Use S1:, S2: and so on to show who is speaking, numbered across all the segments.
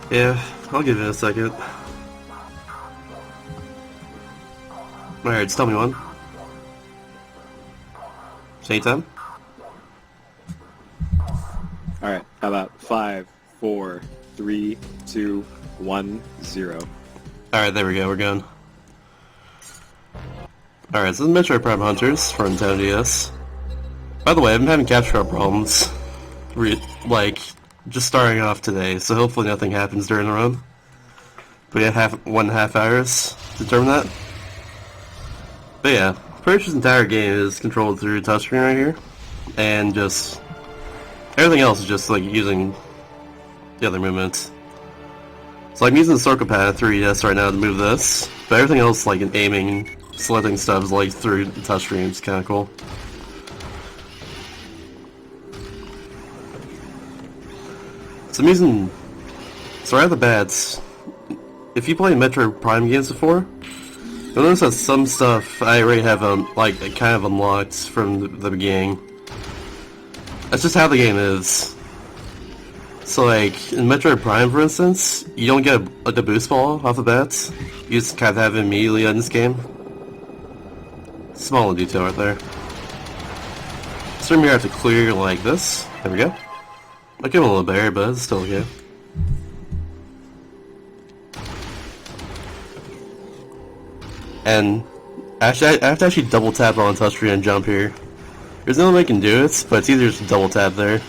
S1: Yeah, I'll give it a second. Alright, just tell me one. Same time?
S2: Alright, how about 5, 4, 3, 2, 1, 0.
S1: Alright, there we go, we're going. Alright, so this is Metroid Prime Hunters for Nintendo DS. By the way, I've been having capture card problems. Like, just starting off today, so hopefully nothing happens during the run. But we have 1.5 hours to determine that. But yeah, pretty much this entire game is controlled through touchscreen right here. And just... everything else is just like using the other movements. So I'm using the circle pad 3DS right now to move this, but everything else like in aiming, selecting stuff is like through the touchscreen. It's kinda cool. So I'm using... so right off the bat, if you play Metroid Prime games before, you'll notice that some stuff I already have like kind of unlocked from the beginning. That's just how the game is. So like, in Metroid Prime for instance, you don't get like a boost ball off the bat. You just kind of have it immediately in this game. Small detail right there. So from here I have to clear like this. There we go. I give him a little better, but it's still okay. And actually, I have to actually double tap on touchscreen and jump here. There's no way I can do it, but it's easier to double tap there.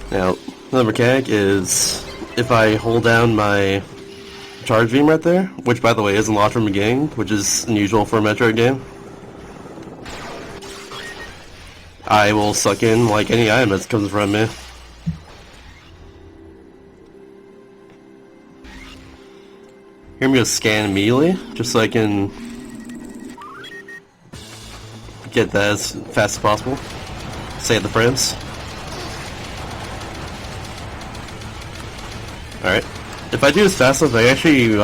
S1: Now, another mechanic is if I hold down my charge beam right there, which by the way is unlocked from the beginning, which is unusual for a Metroid game, I will suck in like any item that comes in front of me. Here I'm gonna scan immediately, just so I can get that as fast as possible. Save the frames. Alright. If I do this fast enough, I actually,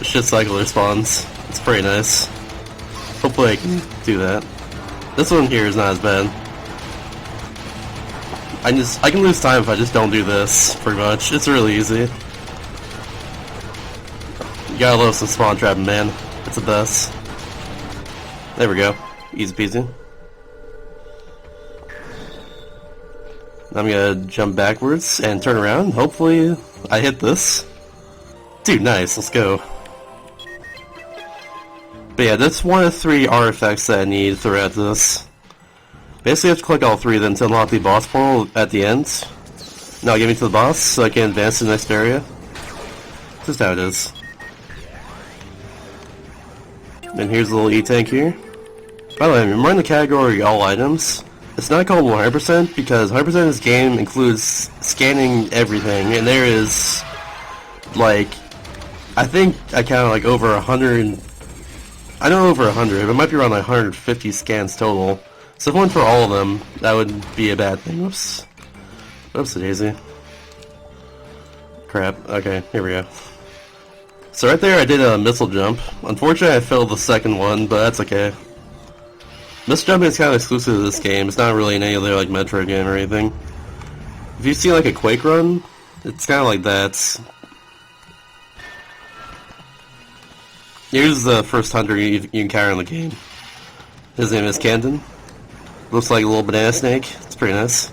S1: shit cycle spawns. It's pretty nice. Hopefully I can do that. This one here is not as bad. I can lose time if I just don't do this, pretty much. It's really easy. You gotta love some spawn trapping, man. It's the best. There we go. Easy peasy. I'm gonna jump backwards and turn around. Hopefully I hit this. Dude, nice. Let's go. But yeah, that's one of 3 artifacts that I need throughout this. Basically, I have to click all 3 then to unlock the boss portal at the end. Now get me to the boss so I can advance to the next area. Just how it is. And here's a little E-tank here. By the way, remember in the category all items, it's not called 100% because 100% of this game includes scanning everything, and there is, like, I think I counted like over 100, I know over 100, but it might be around like 150 scans total. So if I went for all of them, that would be a bad thing. Whoops. Whoops, daisy. Crap. Okay, here we go. So right there I did a missile jump. Unfortunately I failed the second one, but that's okay. Missile jumping is kind of exclusive to this game. It's not really in any other like Metroid game or anything. If you see like a Quake run, it's kind of like that. Here's the first hunter you encounter in the game. His name is Camden. Looks like a little banana snake. It's pretty nice.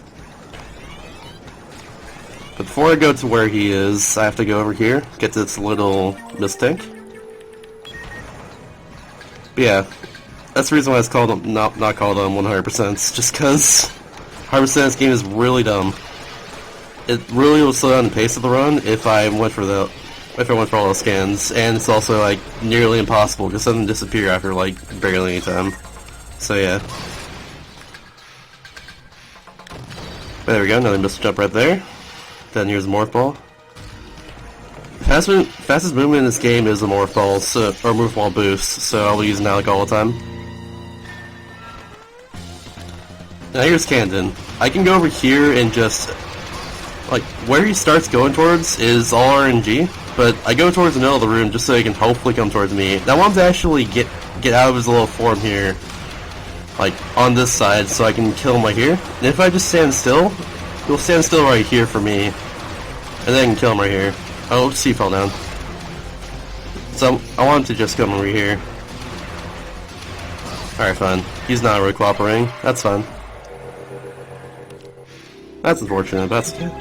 S1: But before I go to where he is, I have to go over here, get this little mist tank. But yeah, that's the reason why it's called not called 100%. Just because 100% this game is really dumb. It really will slow down the pace of the run if I went for all those scans, and it's also like nearly impossible because something disappear after like barely any time. So yeah. But there we go, another missile jump right there. Then here's a morph ball. Fastest movement in this game is the morph ball, or morph ball boost, so I'll be using that like all the time. Now here's Camden. I can go over here and just, like, where he starts going towards is all RNG, but I go towards the middle of the room just so he can hopefully come towards me. Now I want him to actually get out of his little form here, like, on this side, so I can kill him right here. And if I just stand still, He'll stand still right here for me, and then I can kill him right here. Oh, he fell down. So I want him to just come over here. Alright, fine. He's not really cooperating. That's fine. That's unfortunate, but that's good.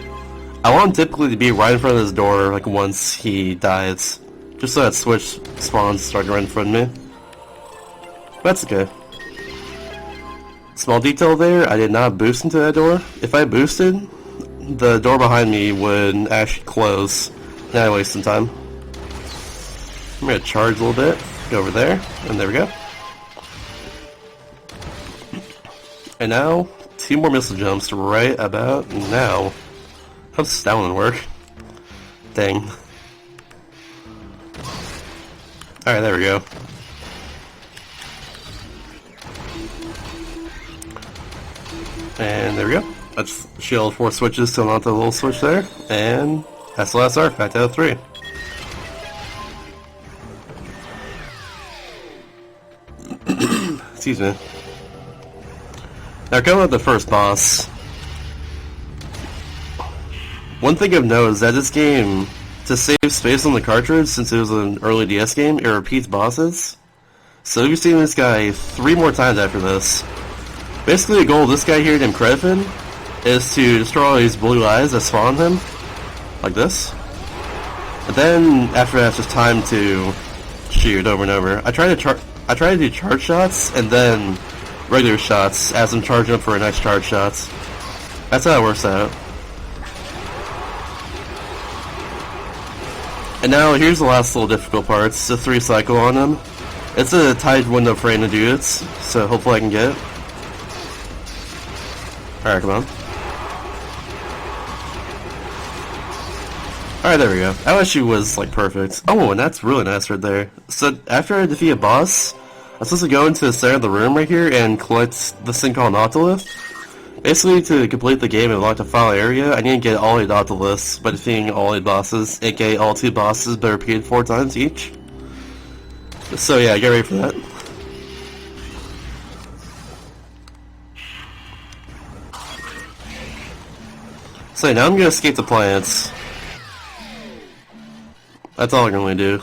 S1: I want him typically to be right in front of his door, like once he dies. Just so that switch spawns starting right in front of me. That's okay. Small detail there, I did not boost into that door. If I boosted, the door behind me would actually close. Now I waste some time. I'm gonna charge a little bit, go over there, and there we go. And now, 2 more missile jumps right about now. How's that one work? Dang. Alright, there we go. And there we go. Let's shield 4 switches to unlock the little switch there. And that's the last artifact out of 3. Excuse me. Now coming with the first boss. One thing I've noticed is that this game, to save space on the cartridge, since it was an early DS game, it repeats bosses. So you've seen this guy 3 more times after this. Basically the goal of this guy here named Credifin is to destroy all these blue eyes that spawn him. Like this. And then after that it's just time to shoot over and over. I try to do charge shots and then regular shots as I'm charging up for a nice charge shots. That's how it works out. And now here's the last little difficult part. It's the 3 cycle on him. It's a tight window frame to do it, so hopefully I can get it. Alright, come on. Alright, there we go. That actually was, like, perfect. Oh, and that's really nice right there. So, after I defeat a boss, I'm supposed to go into the center of the room right here and collect this thing called an Octolith. Basically, to complete the game and unlock the final area, I need to get all 8 Octoliths by defeating all 8 bosses, aka all 2 bosses, but repeated 4 times each. So yeah, get ready for that. So now I'm gonna escape the planets. That's all I can really do.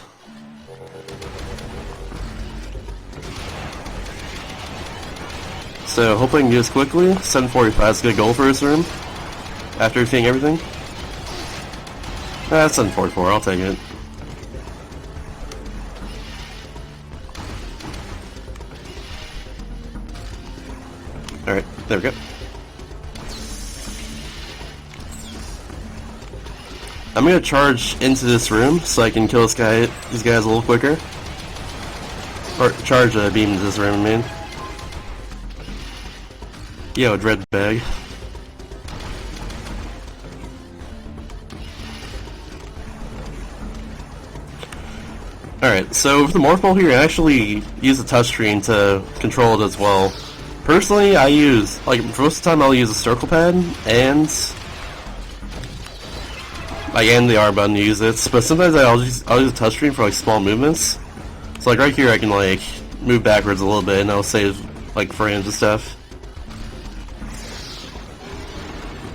S1: So hopefully I can do this quickly. 745 is a good goal for this room. After defeating everything. That's 744, I'll take it. Alright, there we go. I'm gonna charge into this room so I can kill these guys a little quicker. Or charge a beam into this room, I mean. Yo, dread bag. Alright, so for the morph ball here, I actually use the touchscreen to control it as well. Personally, I use, like, for most of the time I'll use a circle pad and the R button to use it, but sometimes I'll use the touchscreen for like small movements. So like right here I can like move backwards a little bit and I'll save like frames and stuff.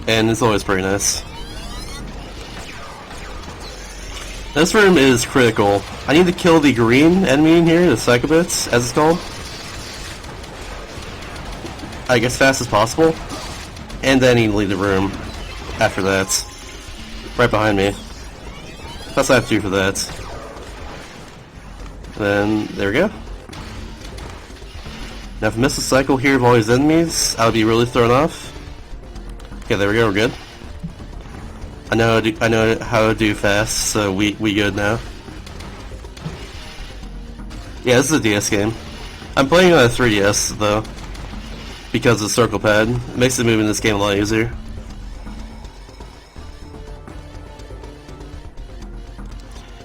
S1: And it's always pretty nice. This room is critical. I need to kill the green enemy in here, the Psychobits, as it's called. Like as fast as possible. And then I need to leave the room after that. Right behind me. That's what I have to do for that. And then, there we go. Now if I miss a cycle here of all these enemies, I'll be really thrown off. Okay, there we go, we're good. I know how to do fast, so we good now. Yeah, this is a DS game. I'm playing on a 3DS, though. Because of the circle pad. It makes the movement in this game a lot easier.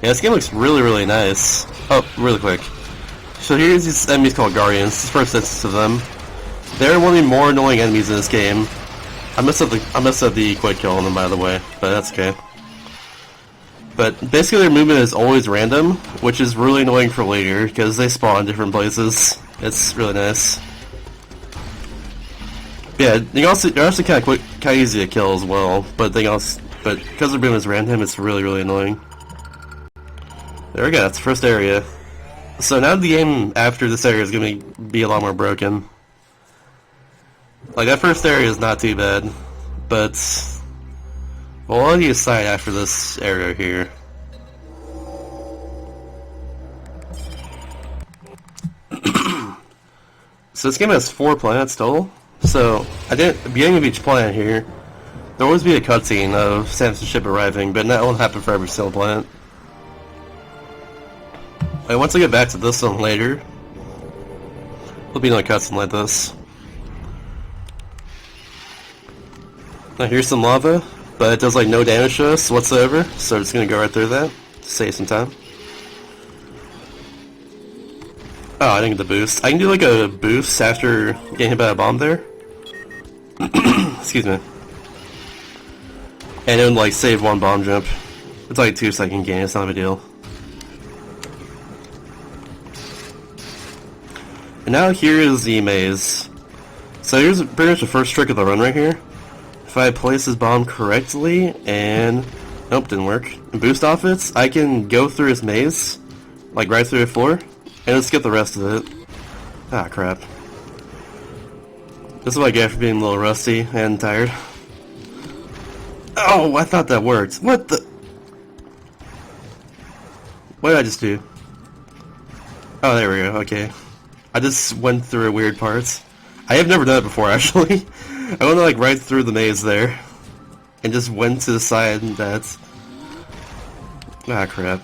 S1: Yeah, this game looks really, really nice. Oh, really quick. So here's these enemies called Guardians. This is the first instance of them. They're one of the more annoying enemies in this game. I messed up the quick kill on them, by the way, but that's okay. But basically their movement is always random, which is really annoying for later, because they spawn in different places. It's really nice. Yeah, they're also kind of quick, kind of easy to kill as well. But because their boom is random, it's really annoying. There we go. That's the first area. So now the game after this area is going to be a lot more broken. Like, that first area is not too bad, but well, I'll let you aside after this area here. So this game has 4 planets total. So at the beginning of each planet here, there'll always be a cutscene of Samson's ship arriving, but that won't happen for every single planet. Like, once I get back to this one later, there'll be another cutscene like this. Now here's some lava, but it does like no damage to us whatsoever, so I'm just gonna go right through that to save some time. Oh, I didn't get the boost. I can do like a boost after getting hit by a bomb there. Excuse me. And it would like save 1 bomb jump. It's like a 2-second gain, it's not a big deal. And now here is the maze. So here's pretty much the first trick of the run right here. If I place this bomb correctly and... Nope, didn't work. And boost off it, I can go through this maze, like right through the floor, and let's get the rest of it. Ah, crap. This is what I get for being a little rusty and tired. Oh, I thought that worked. What the... What did I just do? Oh, there we go, okay. I just went through weird parts. I have never done it before, actually. I went like right through the maze there. And just went to the side and that's... Ah, crap.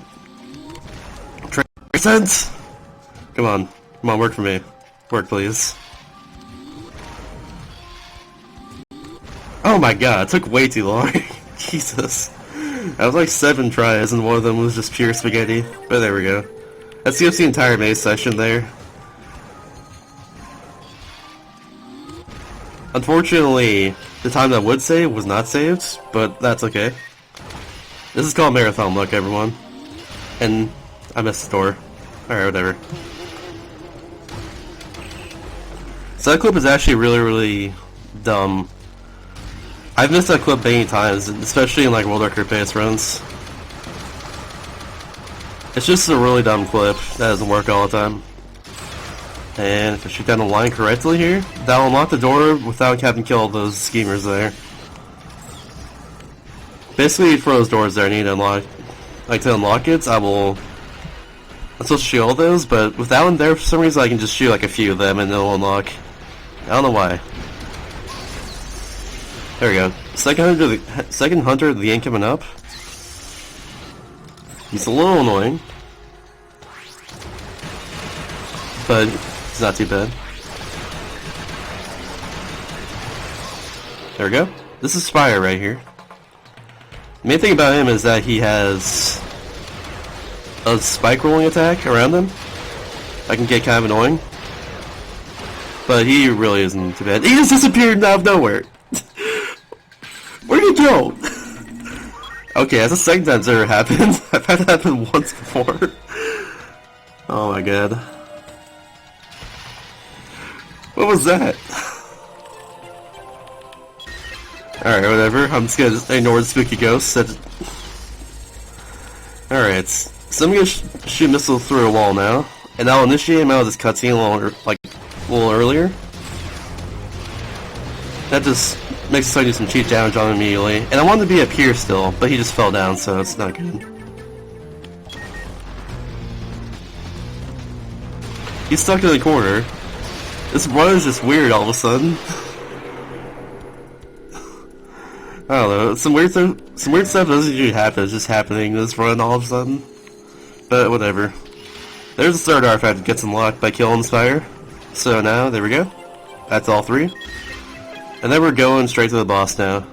S1: Sense! Come on, work for me. Work, please. Oh my god, it took way too long. Jesus. That was like 7 tries and one of them was just pure spaghetti. But there we go. That skips the entire maze section there. Unfortunately, the time that would save was not saved, but that's okay. This is called Marathon Luck, everyone. And I missed the door. Alright, whatever. So that clip is actually really dumb. I've missed that clip many times, especially in like World Record pace runs. It's just a really dumb clip that doesn't work all the time. And if I shoot down the line correctly here, that'll unlock the door without having killed those schemers there. Basically, for those doors there, I need to unlock. Like, to unlock it, I'm supposed to shoot all those, but with that one there, for some reason I can just shoot like a few of them and it'll unlock. I don't know why. There we go. Second hunter of the game coming up. He's a little annoying, but it's not too bad. There we go. This is Spire right here. The main thing about him is that he has a spike rolling attack around him. That can get kind of annoying. But he really isn't too bad. He just disappeared out of nowhere. Where'd he go? Okay, that's the second time it's ever happened. I've had that happen once before. Oh my god. What was that? Alright, whatever. I'm just gonna ignore the spooky ghosts. Alright, so I'm gonna shoot missiles through a wall now. And I'll initiate him out of this cutscene a little earlier. That just makes it so I do some cheap damage on him immediately. And I wanted to be up here still, but he just fell down, so it's not good. He's stuck in the corner. This run is just weird all of a sudden. I don't know, some weird stuff doesn't usually happen, it's just happening this run all of a sudden. But whatever. There's the third artifact that gets unlocked by killing Spire. So now, there we go. That's all 3. And then we're going straight to the boss now.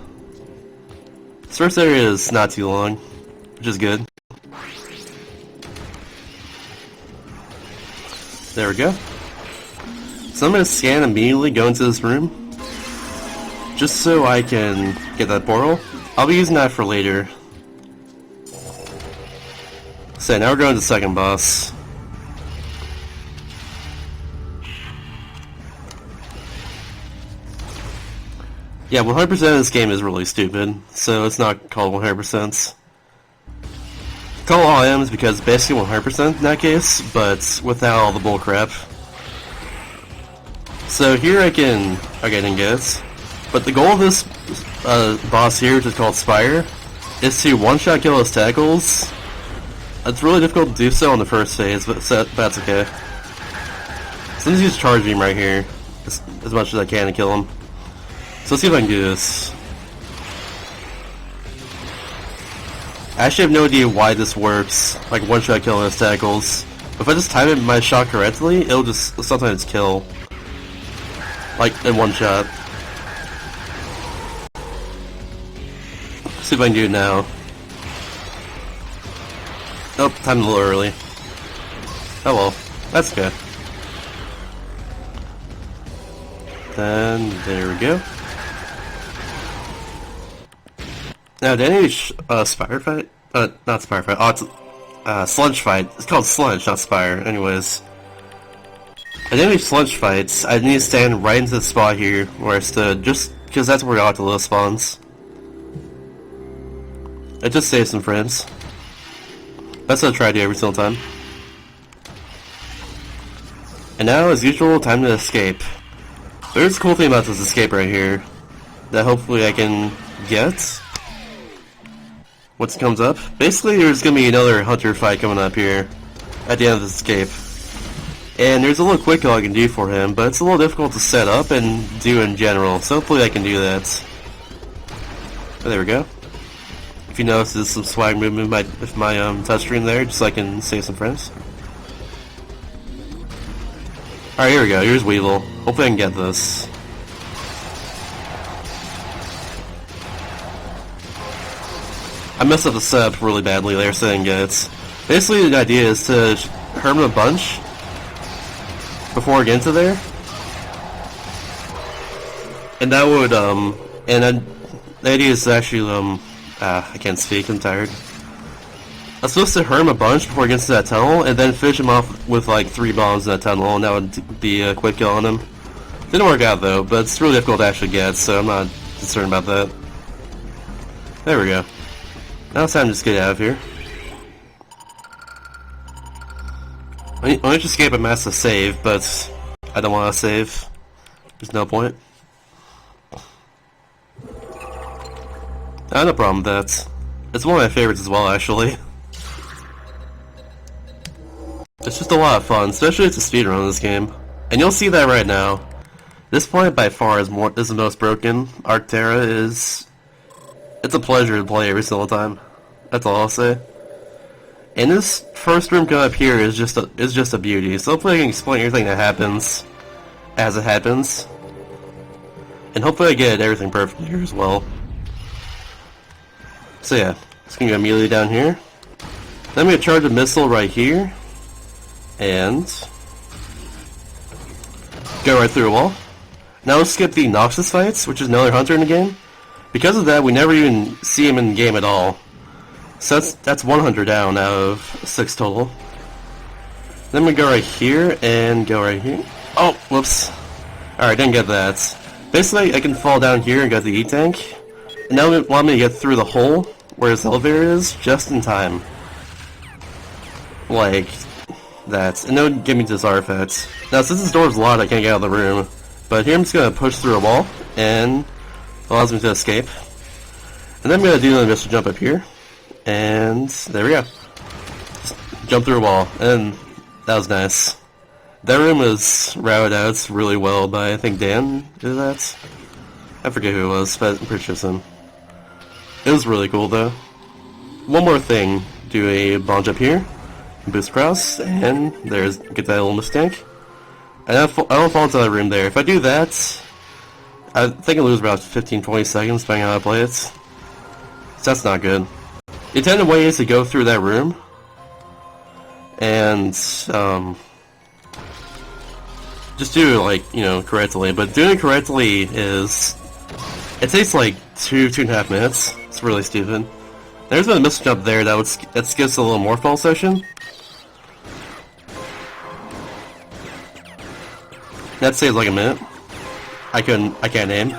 S1: This first area is not too long, which is good. There we go. So I'm going to scan immediately, go into this room, just so I can get that portal. I'll be using that for later. So now we're going to the second boss. Yeah, 100% of this game is really stupid, so it's not called 100%. Call all M's because it's basically 100% in that case, but without all the bullcrap. So here I didn't get it. But the goal of this boss here, which is called Spire, is to one-shot kill his tackles. It's really difficult to do so on the first phase, but that's okay. So I'm just use Charge Beam right here, as much as I can to kill him. So let's see if I can do this. I actually have no idea why this works, like one-shot kill his tackles. If I just time it my shot correctly, it'll just sometimes kill. Like, in one shot. See if I can do it now. Nope, timed a little early. Oh well, that's good. Then, there we go. Now, did any Spire fight? Not Spire fight. Oh, it's Sludge fight. It's called Sludge, not Spire. Anyways. At any Sludge fights, I need to stand right into the spot here where I stood, just because that's where Octolith spawns. It just saves some frames. That's what I try to do every single time. And now, as usual, time to escape. There's a cool thing about this escape right here that hopefully I can get. What comes up? Basically, there's going to be another hunter fight coming up here at the end of this escape. And there's a little quick kill I can do for him, but it's a little difficult to set up and do in general, so hopefully I can do that. Oh, there we go. If you notice, there's some swag movement with my touchscreen there, just so I can save some frames. Alright, here we go. Here's Weevil. Hopefully I can get this. I messed up the setup really badly there, so I didn't get it. Basically, the idea is to hurt him a bunch before I get into there. And that would, and then the idea is to actually, I can't speak, I'm tired. I'm supposed to hurt him a bunch before he gets to that tunnel, and then finish him off with like 3 bombs in that tunnel, and that would be a quick kill on him. Didn't work out though, but it's really difficult to actually get, so I'm not concerned about that. There we go. Now it's time to just get out of here. I want to escape a massive save, but I don't want to save. There's no point. I have no problem with that. It's one of my favorites as well, actually. It's just a lot of fun, especially to speedrun this game. And you'll see that right now. This point by far is the most broken. Arctera is... It's a pleasure to play every single time. That's all I'll say. And this first room coming up here is just a beauty. So hopefully I can explain everything that happens as it happens. And hopefully I get everything perfect here as well. So yeah, just gonna go immediately down here. Then I'm gonna charge a missile right here. And go right through a wall. Now let's skip the Noxus fights, which is another hunter in the game. Because of that, we never even see him in the game at all. So that's 100 down out of 6 total. Then we go right here and go right here. Oh, whoops. Alright, didn't get that. Basically, I can fall down here and go to the E-tank. And now it want me to get through the hole where this elevator is just in time. Like that. And then give me this artifact. Now, since this door is locked, I can't get out of the room. But here I'm just going to push through a wall and allows me to escape. And then I'm going to do another missile jump up here. And there we go. Just jump through a wall, and that was nice. That room was routed out really well by, I think, Dan did that? I forget who it was, but I'm pretty sure it's him. It was really cool, though. One more thing. Do a bomb jump here, boost across, and get that little mistake. And I don't fall into that room there. If I do that, I think I lose about 15-20 seconds depending on how I play it. So that's not good. The intended way is to go through that room and just do it like, correctly. But doing it correctly it takes like 2.5 minutes. It's really stupid. There's been a missile jump there that skips a little more fall section. That saves like a minute. I can't aim.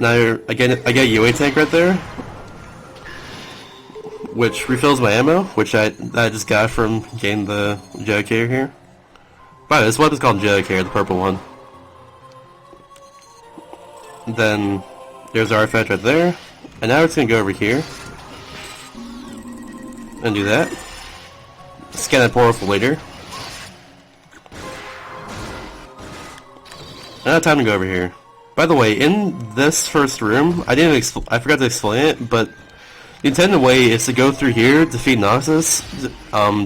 S1: Now I get UA tank right there, which refills my ammo, which I just got from getting the Joker here. By the way, this weapon's called Joker, the purple one. Then there's the artifact right there, and now it's gonna go over here and do that. Scan that portal for later. Now time to go over here. By the way, in this first room, I forgot to explain it, but the intended way is to go through here, defeat Noxus,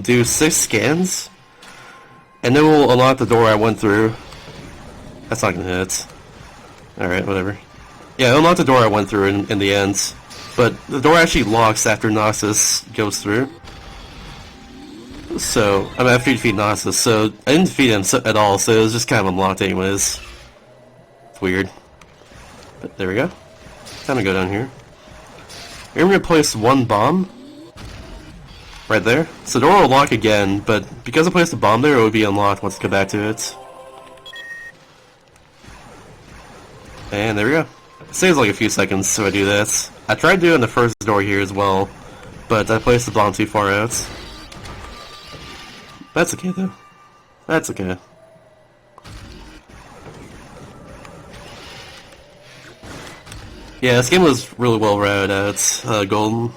S1: do 6 scans, and then we'll unlock the door I went through. That's not gonna hit. Alright, whatever. Yeah, unlock the door I went through in the end, but the door actually locks after Noxus goes through. So, I mean, after you defeat Noxus, so I didn't defeat him at all, so it was just kind of unlocked anyways. It's weird. But there we go. Time to go down here. Here I'm going to place one bomb. Right there. So the door will lock again, but because I placed a bomb there, it would be unlocked once I go back to it. And there we go. It saves like a few seconds so I do this. I tried doing the first door here as well, but I placed the bomb too far out. That's okay though. That's okay. Yeah, this game was really well routed out, Golden.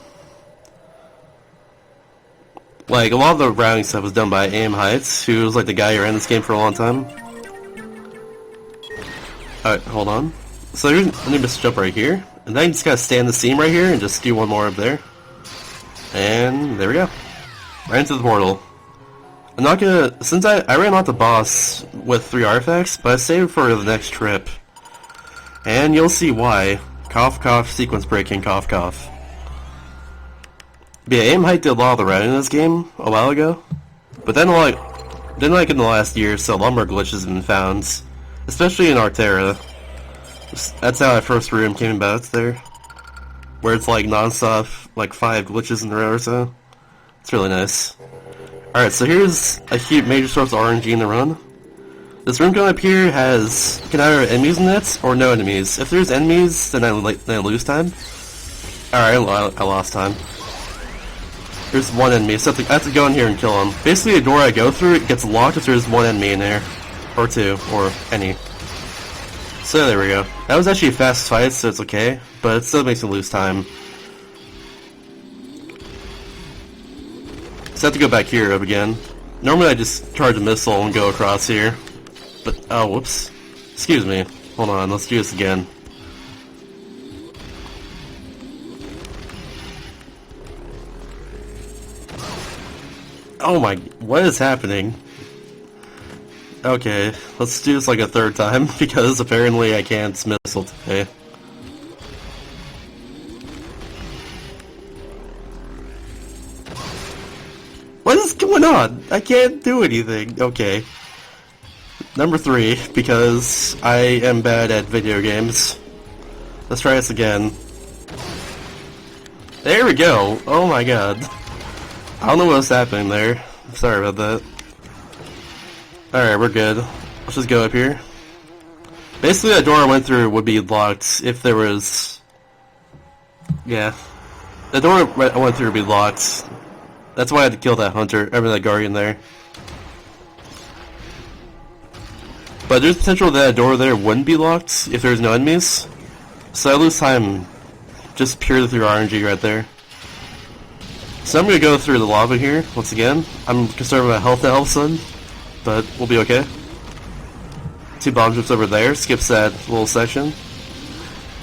S1: Like, a lot of the routing stuff was done by Aim Heights, who was like the guy who ran this game for a long time. Alright, hold on. So I'm gonna just jump right here, and then you just gotta stay in the seam right here and just do one more up there. And there we go. Right into the portal. I'm not gonna, since I ran out the boss with 3 artifacts, but I saved for the next trip. And you'll see why. Cough cough, sequence breaking, cough cough. But yeah, Aim Height did a lot of the routing in this game a while ago. But then like in the last year, so a lot more glitches have been found. Especially in Artera. That's how that first room came about there. Where it's like non-stop, like 5 glitches in a row or so. It's really nice. Alright, so here's a huge major source of RNG in the run. This room going up here can either have enemies in it, or no enemies. If there's enemies, then I lose time. Alright, I lost time. There's one enemy, so I have to go in here and kill him. Basically, the door I go through, it gets locked if there's one enemy in there. Or 2, or any. So there we go. That was actually a fast fight, so it's okay, but it still makes me lose time. So I have to go back here up again. Normally I just charge a missile and go across here. But, oh, whoops. Excuse me. Hold on, let's do this again. Oh my, what is happening? Okay, let's do this like a 3rd time, because apparently I can't missile today. What is going on? I can't do anything. Okay. Number 3, because I am bad at video games. Let's try this again. There we go! Oh my god. I don't know what's happening there. I'm sorry about that. Alright, we're good. Let's just go up here. Basically, that door I went through would be locked if there was... Yeah. The door I went through would be locked. That's why I had to kill that hunter, that guardian there. But there's potential that door there wouldn't be locked if there's no enemies. So I lose time just purely through RNG right there. So I'm gonna go through the lava here, once again. I'm conserving my health now, son, but we'll be okay. 2 bomb ships over there, skips that little section.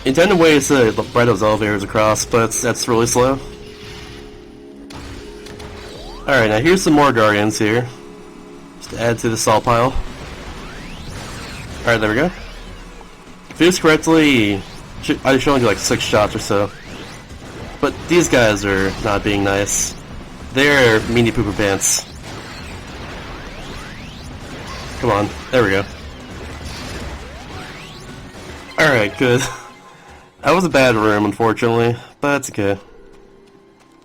S1: Intended way is to ride those elevators across, but that's really slow. Alright, now here's some more guardians here. Just to add to the salt pile. Alright, there we go. If I do this correctly, I should only do like 6 shots or so. But these guys are not being nice. They're meanie pooper pants. Come on, there we go. Alright, good. That was a bad room, unfortunately, but that's okay.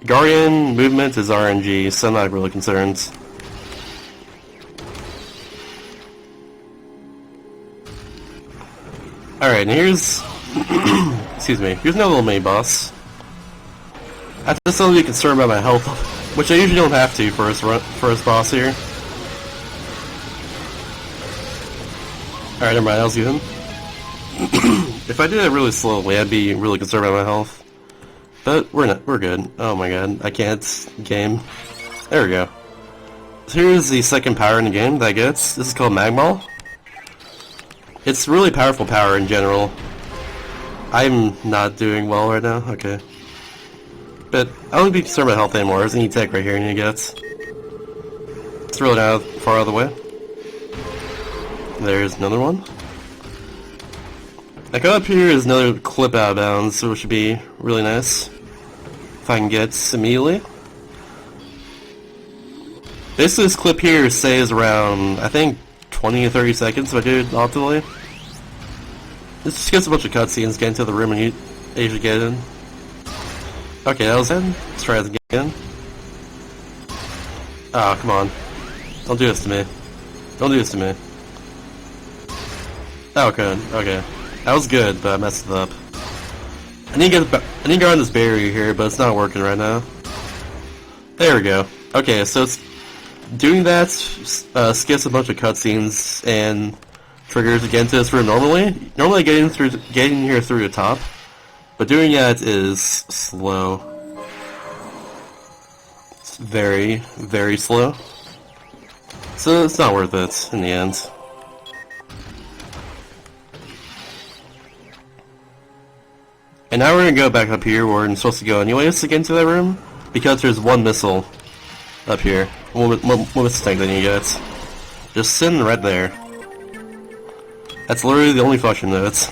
S1: Guardian movement is RNG, so I'm not really concerned. Alright, and here's Excuse me. Here's another little mini boss. I have to still be concerned about my health, which I usually don't have to for his boss here. Alright, never mind, that was good. If I did it really slowly, I'd be really concerned about my health. But we're good. Oh my god, I can't game. There we go. So here's the second power in the game that I get. This is called Magmal. It's really powerful power in general. I'm not doing well right now, okay. But I don't be concerned about health anymore. There's an E-Tech right here and you get. It's really not far out of the way. There's another one. I go up here is another clip out of bounds, which should be really nice. If I can get immediately. Basically this clip here stays around, I think, 20 to 30 seconds if I do it optimally. This just gets a bunch of cutscenes, get into the room and you usually get in. Okay, that was it. Let's try it again. Oh, come on. Don't do this to me. Don't do this to me. Oh, good. Okay. That was good, but I messed it up. I need to get around this barrier here, but it's not working right now. There we go. Okay, so it's doing that skips a bunch of cutscenes and triggers to get into this room normally. Normally getting here through the top, but doing that is slow. It's very, very slow. So it's not worth it in the end. And now we're gonna go back up here where we're supposed to go anyways to get into that room, because there's one missile up here. One missile tank that you get. Just sitting right there. That's literally the only function of it.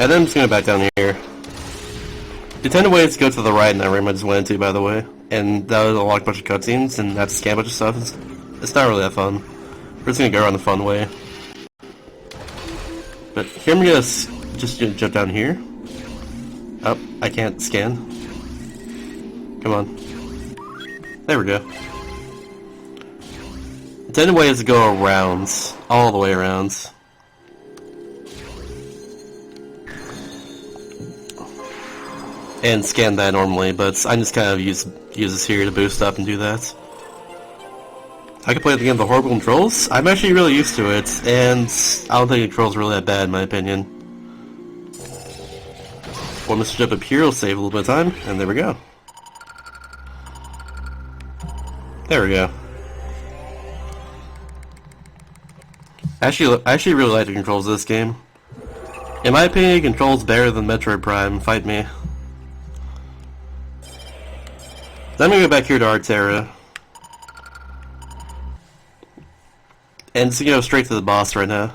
S1: And then I'm just gonna back down here. The intended way is to go to the right in that room I just went into, by the way. And that would unlock a bunch of cutscenes and have to scan a bunch of stuff. It's not really that fun. We're just gonna go around the fun way. But here I'm gonna just jump down here. Oh, I can't scan. Come on. There we go. The intended way is to go around. All the way around. And scan that normally, but I just kind of use this here to boost up and do that. I can play the game with the horrible controls. I'm actually really used to it, and I don't think the controls are really that bad in my opinion. One Mr. Jump up here will save a little bit of time, and there we go. There we go. I actually really like the controls of this game. In my opinion, it controls better than Metroid Prime. Fight me. Then I'm gonna go back here to Arterra. And just go straight to the boss right now.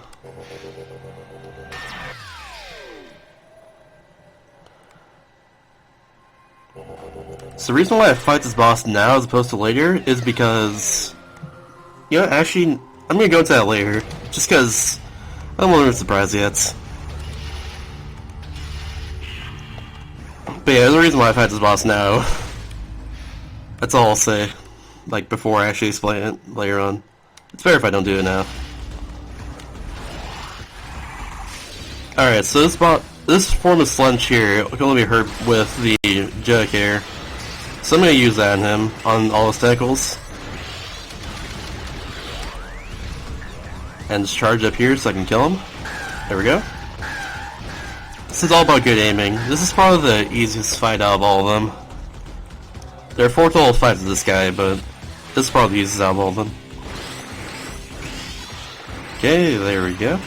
S1: So the reason why I fight this boss now as opposed to later is because... You know, actually, I'm gonna go into that later. Just because I don't want to be surprised yet. But yeah, there's a reason why I fight this boss now. That's all I'll say. Like, before I actually explain it later on. It's better if I don't do it now. Alright, so this form of slunch here can only be hurt with the Jug here. So I'm going to use that on him, on all his tentacles. And just charge up here so I can kill him. There we go. This is all about good aiming. This is probably the easiest fight out of all of them. There are 4 total fights with this guy, but this is probably the easiest out of all of them. Okay, there we go.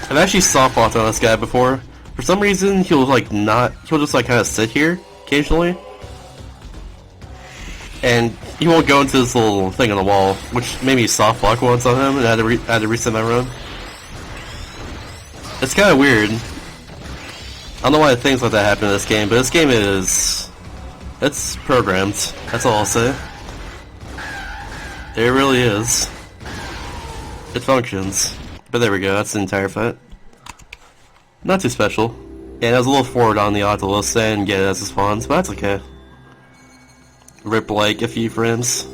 S1: I've actually softlocked on this guy before. For some reason, he'll just like kind of sit here occasionally. And he won't go into this little thing on the wall, which made me softlock once on him and I had to reset my run. It's kind of weird. I don't know why things like that happen in this game, but this game it's programmed. That's all I'll say. It really is. It functions. But there we go, that's the entire fight. Not too special. And I was a little forward on the Octolus and get it as it spawns, but that's okay. rip like a few frames.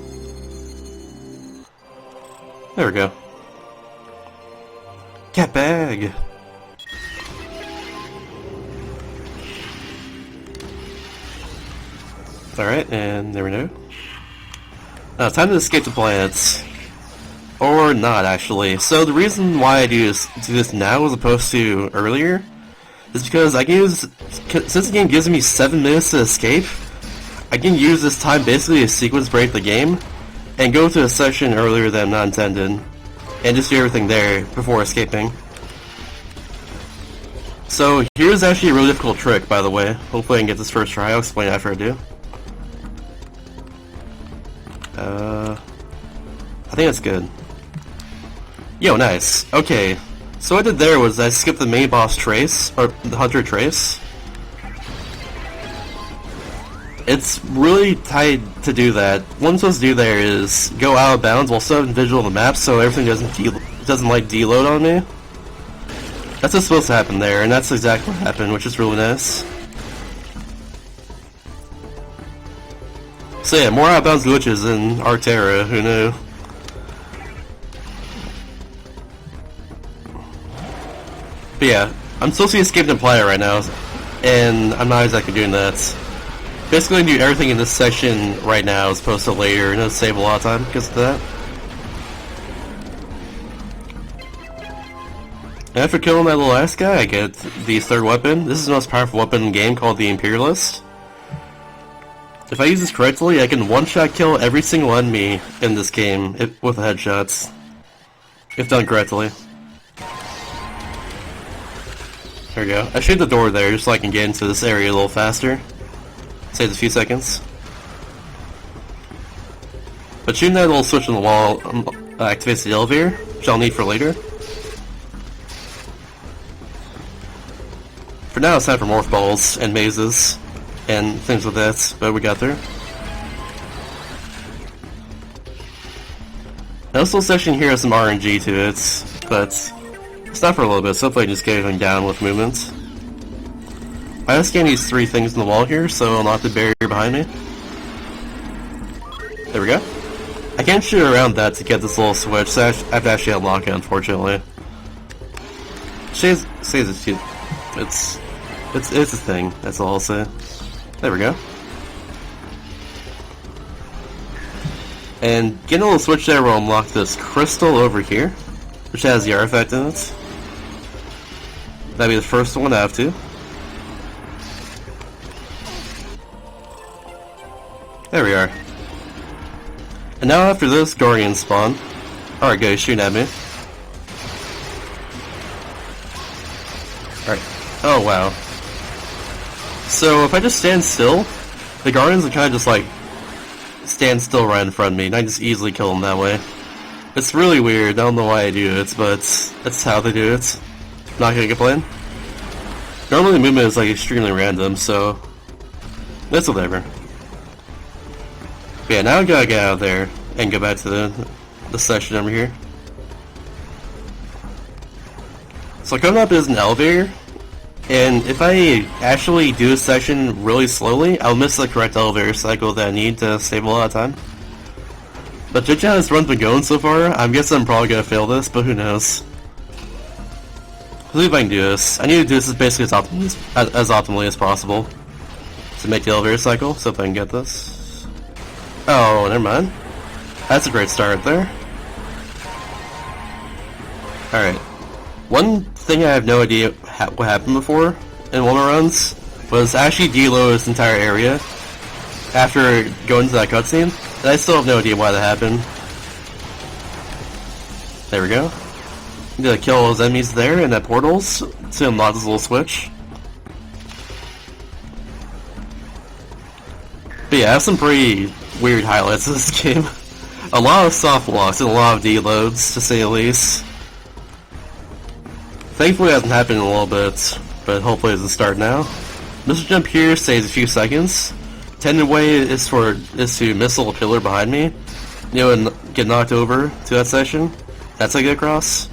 S1: There we go. Cat bag! Alright, and there we go. Now it's time to escape the planets. Or not, actually. So the reason why I do this now as opposed to earlier is because I can use, since the game gives me 7 minutes to escape, I can use this time basically to sequence break the game and go to a section earlier than not intended and just do everything there before escaping. So here's actually a really difficult trick, by the way. Hopefully I can get this first try. I'll explain after I do. I think that's good. Yo, nice. Okay, so what I did there was I skipped the main boss Trace, or the Hunter Trace. It's really tight to do that. What I'm supposed to do there is go out of bounds while still visual on the map, so everything doesn't like deload on me. That's what's supposed to happen there, and that's exactly what happened, which is really nice. So yeah, more out of bounds glitches in Arterra, who knew? But yeah, I'm supposed to be escaping the planet right now, and I'm not exactly doing that. Basically, I do everything in this section right now as opposed to later, and it'll save a lot of time because of that. And after killing that little ass guy, I get the third weapon. This is the most powerful weapon in the game, called the Imperialist. If I use this correctly, I can one-shot kill every single enemy in this game with headshots. If done correctly. There we go. I shaved the door there just so I can get into this area a little faster. Saves a few seconds. But shooting that little switch on the wall activates the elevator, which I'll need for later. For now, it's time for morph balls and mazes and things like that, but we got there. Now this little section here has some RNG to it, but it's not for a little bit, so hopefully I can just get everything down with movement. I just scan these 3 things in the wall here, so I'll knock the barrier behind me. There we go. I can't shoot around that to get this little switch, so I have to actually unlock it, unfortunately. Saves a few. It's a thing, that's all I'll say. There we go. And getting a little switch there will unlock this crystal over here, which has the artifact in it. That'd be the first one I have to. There we are. And now after this, Guardians spawn. Alright guys, shooting at me. Alright. Oh wow. So if I just stand still, the Guardians will kind of just like stand still right in front of me, and I just easily kill them that way. It's really weird, I don't know why I do it, but that's how they do it. Not gonna complain. Normally the movement is like extremely random, so that's whatever. But yeah, now I gotta get out of there and go back to the section over here. So coming up is an elevator, and if I actually do this section really slowly, I'll miss the correct elevator cycle that I need to save a lot of time. But judging how this run's been going so far, I'm guessing I'm probably gonna fail this, but who knows. Let's see if I can do this. I need to do this as basically as optimally as possible to make the elevator cycle, so if I can get this. Oh, never mind. That's a great start there. Alright. One thing I have no idea what happened before in one of my runs was actually deload this entire area after going to that cutscene, and I still have no idea why that happened. There we go. I'm gonna kill all those enemies there in that portals to unlock this little switch. But yeah, I have some pretty weird highlights of this game. A lot of soft locks and a lot of deloads, to say the least. Thankfully it hasn't happened in a little bit, but hopefully it's a start now. Missile jump here saves a few seconds. Tended way is to missile a pillar behind me, you know, and get knocked over to that section. That's how I get across.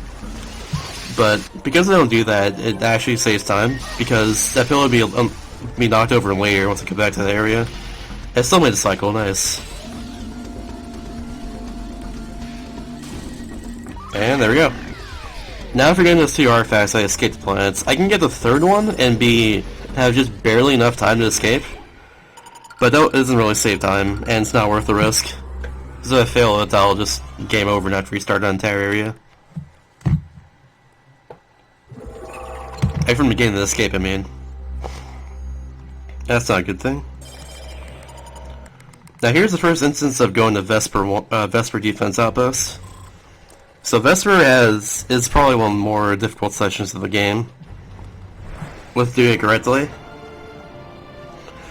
S1: But because I don't do that, it actually saves time, because that pillar will be knocked over later once I get back to the area. I still made a cycle, nice. And there we go. Now if we're getting those 2 artifacts, I escaped the planets. I can get the 3rd one and have just barely enough time to escape. But that doesn't really save time, and it's not worth the risk. So if I fail it, I'll just game over and have to restart the entire area. From the beginning of the escape, I mean. That's not a good thing. Now here's the first instance of going to Vesper Defense Outpost. So Vesper is probably one of the more difficult sections of the game, with doing it correctly.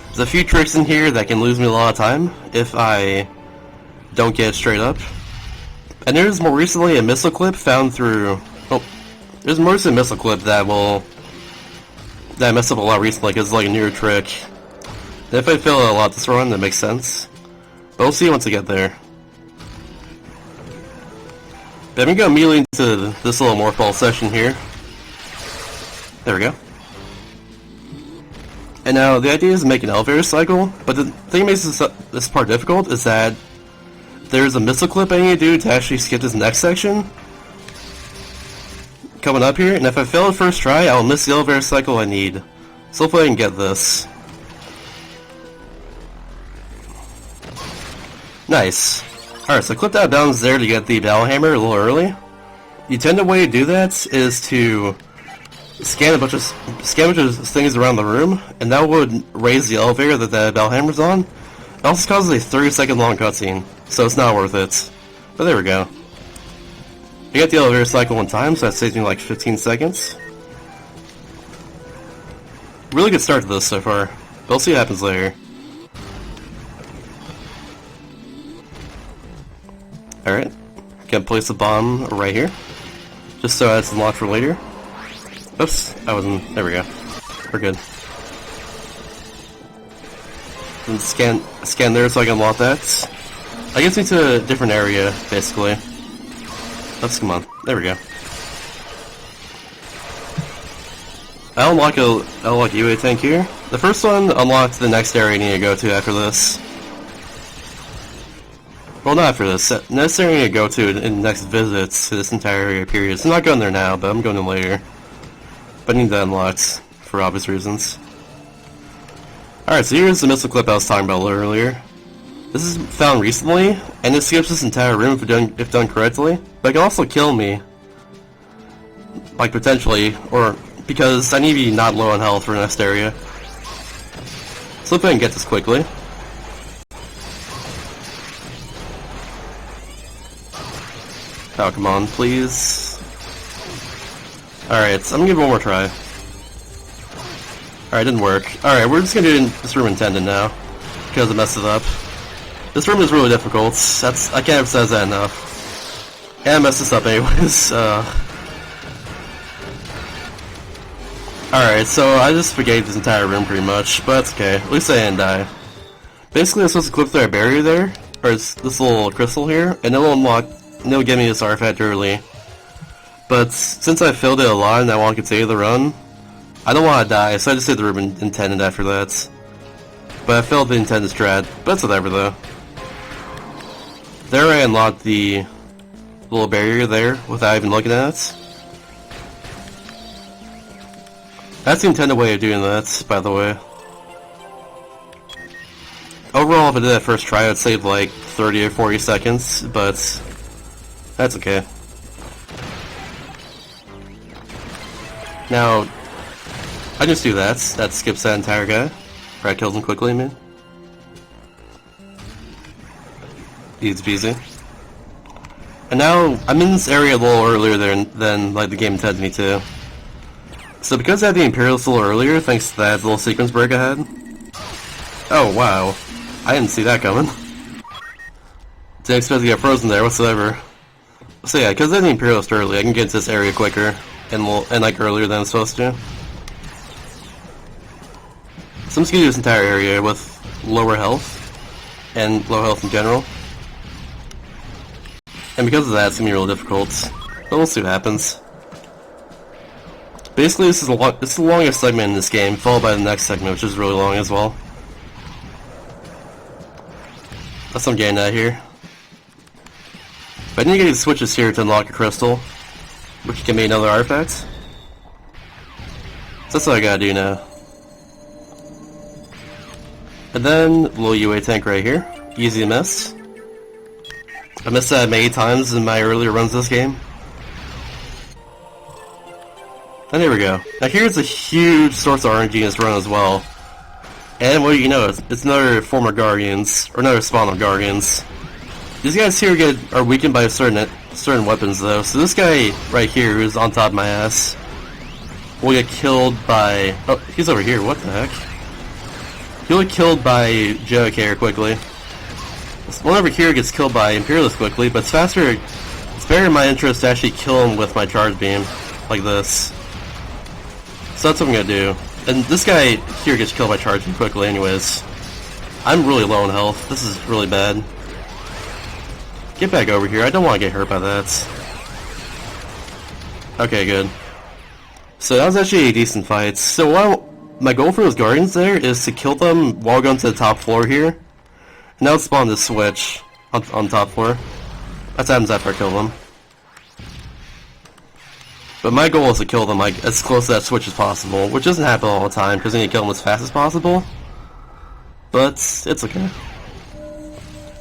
S1: There's a few tricks in here that can lose me a lot of time if I don't get it straight up. And there's more recently a missile clip found through... Oh, there's more recent missile clip that I messed up a lot recently because it's like a newer trick. And if I fail a lot this run, that makes sense. But we'll see once I get there. But I'm gonna go immediately into this little morph ball session here. There we go. And now the idea is to make an elevator cycle, but the thing that makes this part difficult is that there's a missile clip I need to do to actually skip this next section coming up here, and if I fail the first try, I'll miss the elevator cycle I need. So hopefully I can get this. Nice. Alright, so clip that bounds there to get the battle hammer a little early. The intended way to do that is to scan a bunch of things around the room, and that would raise the elevator that the battle hammer's on. It also causes a 30-second long cutscene, so it's not worth it. But there we go. I got the elevator cycle in time, so that saves me like 15 seconds. Really good start to this so far, but we'll see what happens later. Alright, gonna place the bomb right here, just so it's unlocked for later. Oops, I wasn't, there we go. We're good. And scan there so I can unlock that. I gets me to a different area, basically. Let's come on. There we go. I'll unlock a UA tank here. The first one unlocked the next area I need to go to after this. Well, not after this. Next area I need to go to in the next visits to this entire area period. So I'm not going there now, but I'm going there later. But I need that unlocked for obvious reasons. Alright, so here's the missile clip I was talking about a little earlier. This is found recently, and it skips this entire room if done correctly, but it can also kill me. Like, potentially, or because I need to be not low on health for the next area. So if I can get this quickly. Oh, come on, please. Alright, so I'm gonna give it one more try. Alright, didn't work. Alright, we're just gonna do this room intended now, because it messed it up. This room is really difficult. I can't emphasize that enough. And I messed this up anyways. Alright, so I just forgave this entire room pretty much, but that's okay. At least I didn't die. Basically, I'm supposed to clip through a barrier there, or it's this little crystal here, and it'll unlock, and it'll give me this artifact early. But since I failed it a lot and I want to continue the run, I don't want to die, so I just did the room intended after that. But I failed the intended strat, but that's whatever though. There I unlocked the little barrier there without even looking at it. That's the intended way of doing that, by the way. Overall, if I did that first try, I'd save like 30 or 40 seconds, but that's okay. Now, I just do that. That skips that entire guy. Or I kills him quickly, I mean. Easy peasy. And now, I'm in this area a little earlier than like the game intended me to. So because I had the Imperials a little earlier, thanks to that little sequence break I had. Oh wow, I didn't see that coming. Didn't expect to get frozen there whatsoever. So yeah, because I had the Imperialist early, I can get into this area quicker and like earlier than I'm supposed to. So I'm just gonna do this entire area with lower health and low health in general. And because of that, it's gonna be real difficult. But we'll see what happens. Basically, this is the longest segment in this game, followed by the next segment, which is really long as well. That's what I'm getting at here. But I need to get these switches here to unlock a crystal, which can be another artifact. So that's what I gotta do now. And then, little UA tank right here. Easy to miss. I missed that many times in my earlier runs this game. And there we go. Now here's a huge source of RNG in this run as well. And what do you know, it's another form of Guardians, or another spawn of Guardians. These guys here are weakened by certain weapons though, so this guy right here who's on top of my ass will get killed by... Oh, he's over here, what the heck? He'll get killed by Joker quickly. This one over here gets killed by Imperialist quickly, but it's better in my interest to actually kill him with my charge beam, like this. So that's what I'm gonna do. And this guy here gets killed by charging quickly anyways. I'm really low in health. This is really bad. Get back over here. I don't want to get hurt by that. Okay, good. So that was actually a decent fight. So my goal for those Guardians there is to kill them while going to the top floor here. And now spawn this switch on top floor. That's what happens after I kill them. But my goal is to kill them like as close to that switch as possible, which doesn't happen all the time because I need to kill them as fast as possible. But it's okay.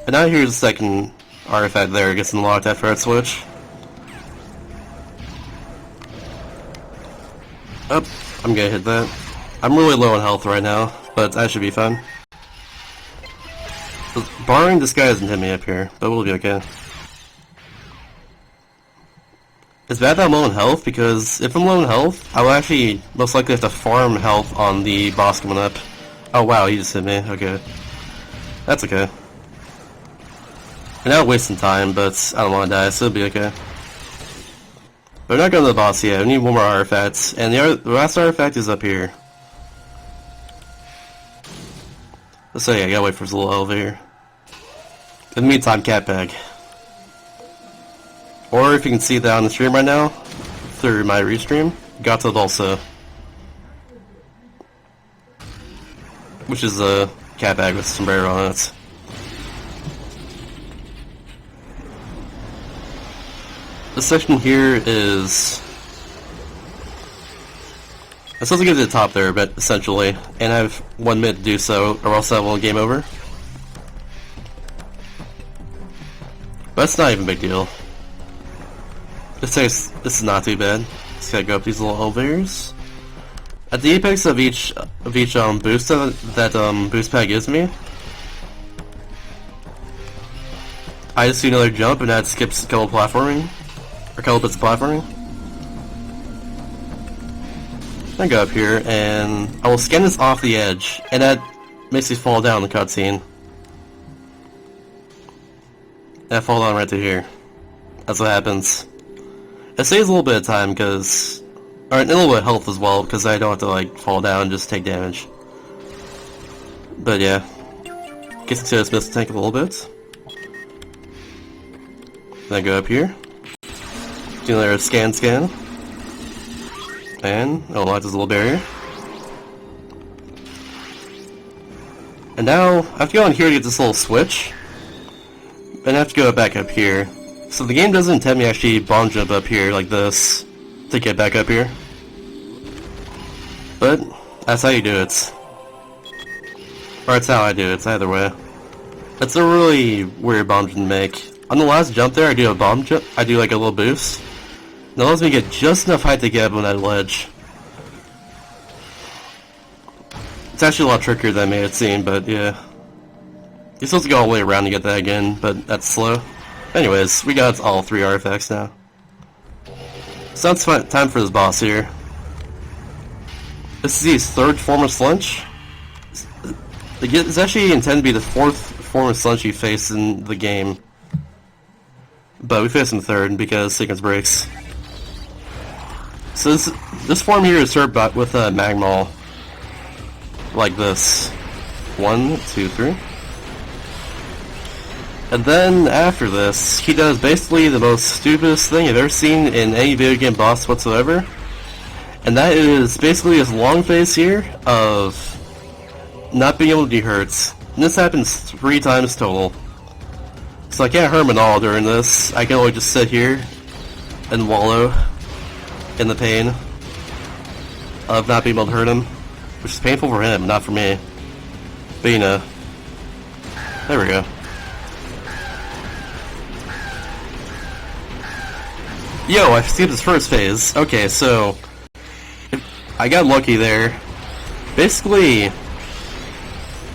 S1: And now here's the second artifact there. It gets unlocked after that switch. Oh, I'm gonna hit that. I'm really low on health right now, but that should be fine. Barring this guy doesn't hit me up here, but we'll be okay. It's bad that I'm low in health, because if I'm low in health, I will actually most likely have to farm health on the boss coming up. Oh wow, he just hit me. Okay. That's okay. And now wasting time, but I don't want to die, so it'll be okay. But we're not going to the boss yet. We need one more artifact, and the last artifact is up here. So yeah, I gotta wait for his little elevator. In the meantime, cat bag. Or if you can see that on the stream right now, through my restream, got it also. Which is a cat bag with sombrero on it. This section here is... I'm supposed to get to the top there, but essentially, and I have 1 minute to do so, or else I will game over. But that's not even a big deal. This is not too bad. Just gotta go up these little elevators. At the apex of each boost that boost pad gives me, I just do another jump and that skips a couple platforming, or a couple bits of platforming. Then go up here and I will scan this off the edge, and that makes me fall down the cutscene. And I fall down right to here. That's what happens. It saves a little bit of time because, or a little bit of health as well, because I don't have to like fall down and just take damage. But yeah, gets to this missile tank a little bit. Then I go up here, do another scan, and I'll unlock this little barrier. And now I have to go on here to get this little switch, and I have to go back up here. So the game doesn't intend me to actually bomb jump up here like this to get back up here. But that's how you do it. Or that's how I do it, it's either way. That's a really weird bomb jump to make. On the last jump there I do a bomb jump, I do like a little boost. And that lets me get just enough height to get up on that ledge. It's actually a lot trickier than I made it seem, but yeah. You're supposed to go all the way around to get that again, but that's slow. Anyways, we got all 3 artifacts now. So it's time for this boss here. This is his 3rd form of Slunch. It's actually intended to be the 4th form of Slunch you face in the game. But we face him 3rd because sequence breaks. So this form here is served with a Magmal. Like this. 1, 2, 3. And then after this, he does basically the most stupidest thing I've ever seen in any video game boss whatsoever. And that is basically this long phase here of not being able to be hurt. And this happens 3 times total. So I can't harm at all during this. I can only just sit here and wallow in the pain of not being able to hurt him, which is painful for him, not for me. But you know, there we go. Yo, I skipped his first phase. Okay, so I got lucky there. Basically,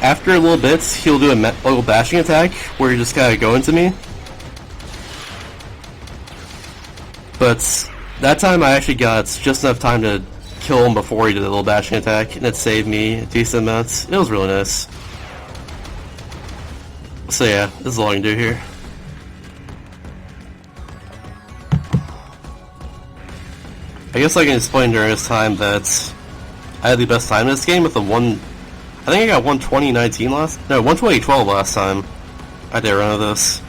S1: after a little bit, he'll do a little bashing attack where he just gotta go into me. But that time I actually got just enough time to kill him before he did a little bashing attack, and it saved me a decent amount. It was really nice. So yeah, this is all I can do here. I guess I can explain during this time that I had the best time in this game with the I think I got 120.19 120.12 last time I did a run of this.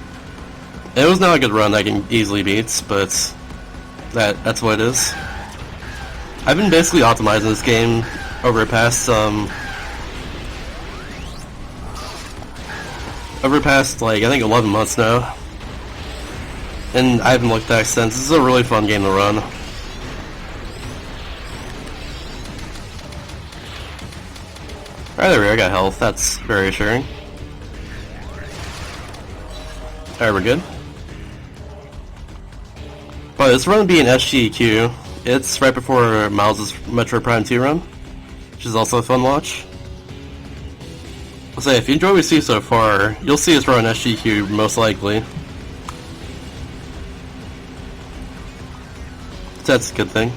S1: It was not a good run I can easily beat, but that's what it is. I've been basically optimizing this game over the past like I think 11 months now, and I haven't looked back since. This is a really fun game to run. Alright, there we go, I got health. That's very assuring. Alright, we're good. But this run being SGQ, it's right before Miles' Metroid Prime 2 run, which is also a fun watch. I'll say, if you enjoy what you see so far, you'll see us run SGQ most likely. So that's a good thing.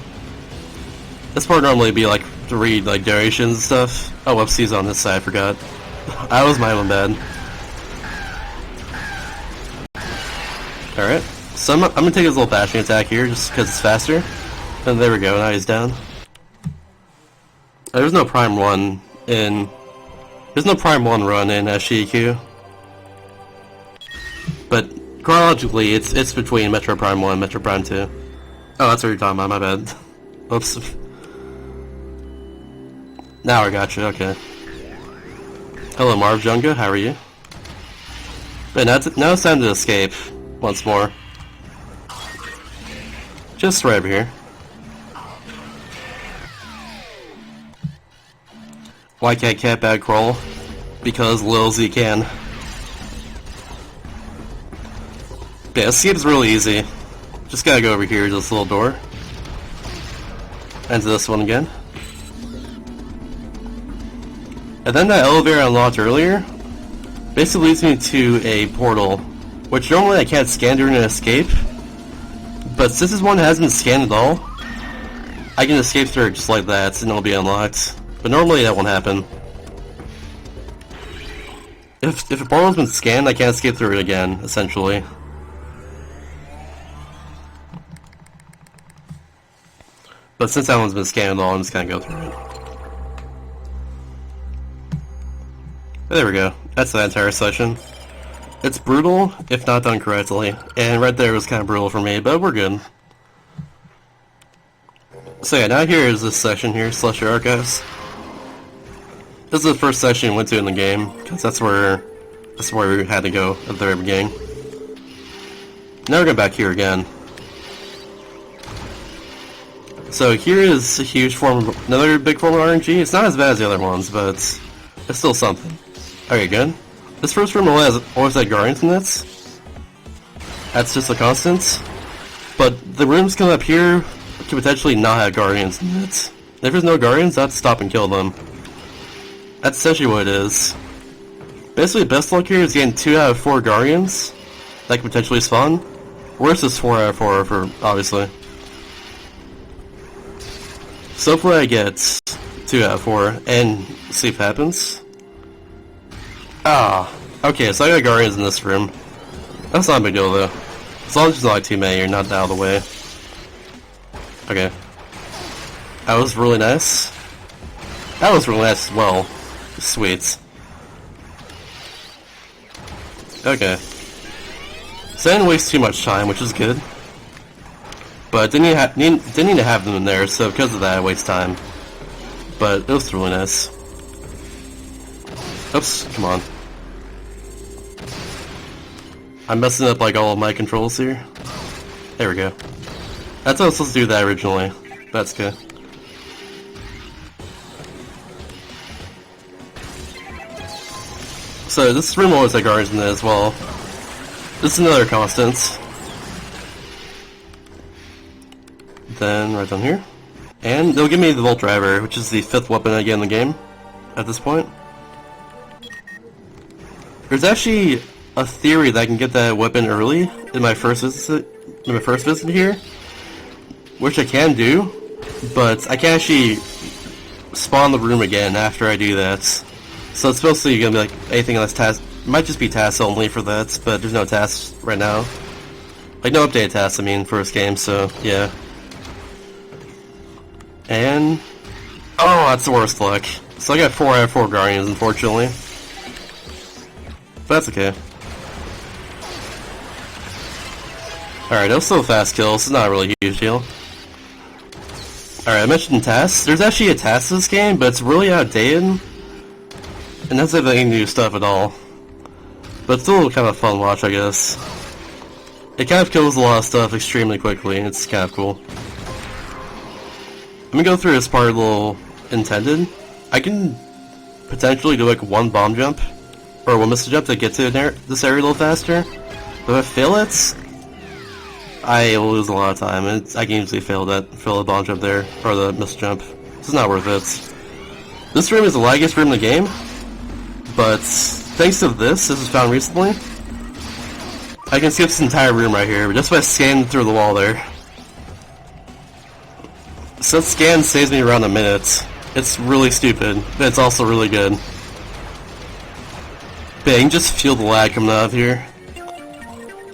S1: This part normally be like to read like donations and stuff. Oh, whoopsies on this side, I forgot. I was my own bad. Alright, so I'm gonna take his little bashing attack here just because it's faster. And there we go, now he's down. There's no Prime 1 in... There's no Prime 1 run in SGQ. But chronologically, it's between Metro Prime 1 and Metro Prime 2. Oh, that's what you're talking about, my bad. Oops. Now I got you, okay. Hello Marv Junga, how are you? But now it's time to escape once more. Just right over here. Why can't cat bag crawl? Because Lil Z can. Yeah, escape's really easy. Just gotta go over here to this little door. And to this one again. And then that elevator I unlocked earlier basically leads me to a portal, which normally I can't scan during an escape. But since this one hasn't been scanned at all, I can escape through it just like that and it'll be unlocked. But normally that won't happen. If a portal's been scanned, I can't escape through it again, essentially. But since that one's been scanned at all, I'm just gonna go through it. There we go. That's the entire session. It's brutal, if not done correctly. And right there was kind of brutal for me, but we're good. So yeah, now here is this section here, Celestial Archives. This is the first section we went to in the game, because that's where we had to go at the very beginning. Now we're going back here again. So here is a huge another big form of RNG. It's not as bad as the other ones, but it's still something. Okay, good. This first room always had guardians in it. That's just a constant. But the rooms coming up here could potentially not have guardians in it. If there's no guardians, I have to stop and kill them. That's essentially what it is. Basically, best luck here is getting 2 out of 4 guardians that could potentially spawn. Worst is 4 out of 4, obviously. So hopefully I get 2 out of 4 and see if it happens. Ah, okay, so I got guardians in this room. That's not a big deal though. As long as there's not like too many, you're not out of the way. Okay. That was really nice. That was really nice as well. Sweet. Okay. So I didn't waste too much time, which is good. But didn't need to have them in there, so because of that I waste time. But it was really nice. Oops, come on. I'm messing up like all of my controls here. There we go. That's how I was supposed to do that originally. That's good. So this room always had guards in it as well. This is another constant. Then right down here. And they'll give me the Volt Driver, which is the 5th weapon I get in the game at this point. There's actually a theory that I can get that weapon early in my first visit here, which I can do, but I can't actually spawn the room again after I do that. So it's mostly gonna be like anything that's task. Might just be tasks only for that, but there's no tasks right now. Like no updated tasks, I mean, for this game. So yeah. And oh, that's the worst luck. So I got 4 out of 4 Guardians, unfortunately. But that's okay. Alright, that was still a fast kill, so it's not really a huge deal. Alright, I mentioned tasks. There's actually a task in this game, but it's really outdated. And that's not any new stuff at all. But it's still kind of a fun watch, I guess. It kind of kills a lot of stuff extremely quickly, and it's kind of cool. I'm gonna go through this part a little intended. I can potentially do like 1 bomb jump, or 1 missile jump to get to this area a little faster. But if I fail it, I will lose a lot of time. I can usually fail the bomb jump there, or the missile jump. It's not worth it. This room is the laggiest room in the game, but thanks to this was found recently, I can skip this entire room right here just by scanning through the wall there. So that scan saves me around a minute. It's really stupid, but it's also really good. But yeah, you can just feel the lag coming out of here.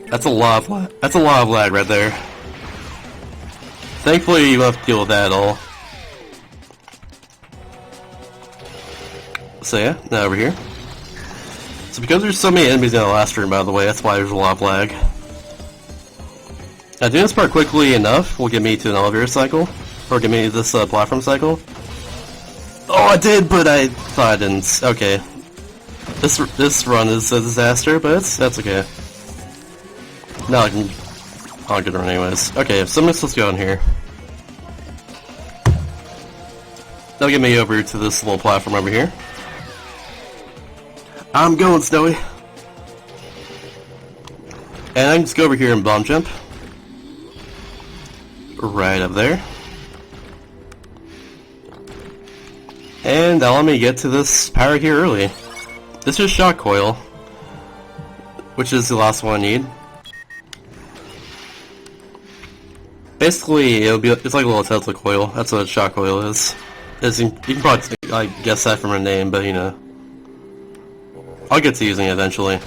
S1: That's a lot of lag right there. Thankfully, you don't have to deal with that at all. So yeah, now over here. So because there's so many enemies in the last room, by the way, that's why there's a lot of lag. Now doing this part quickly enough will get me to an elevator cycle, or get me to this platform cycle. Oh, I did, but I thought I didn't. Okay. This run is a disaster, but that's okay. Now I can... I'll get run anyways. Okay, so let's go in here. That'll get me over to this little platform over here. I'm going, Snowy! And I can just go over here and bomb jump. Right up there. And that'll let me get to this power here early. This is Shock Coil, which is the last one I need. Basically, it's like a little Tesla coil. That's what a Shock Coil is. You can probably guess that from a name, but you know. I'll get to using it eventually.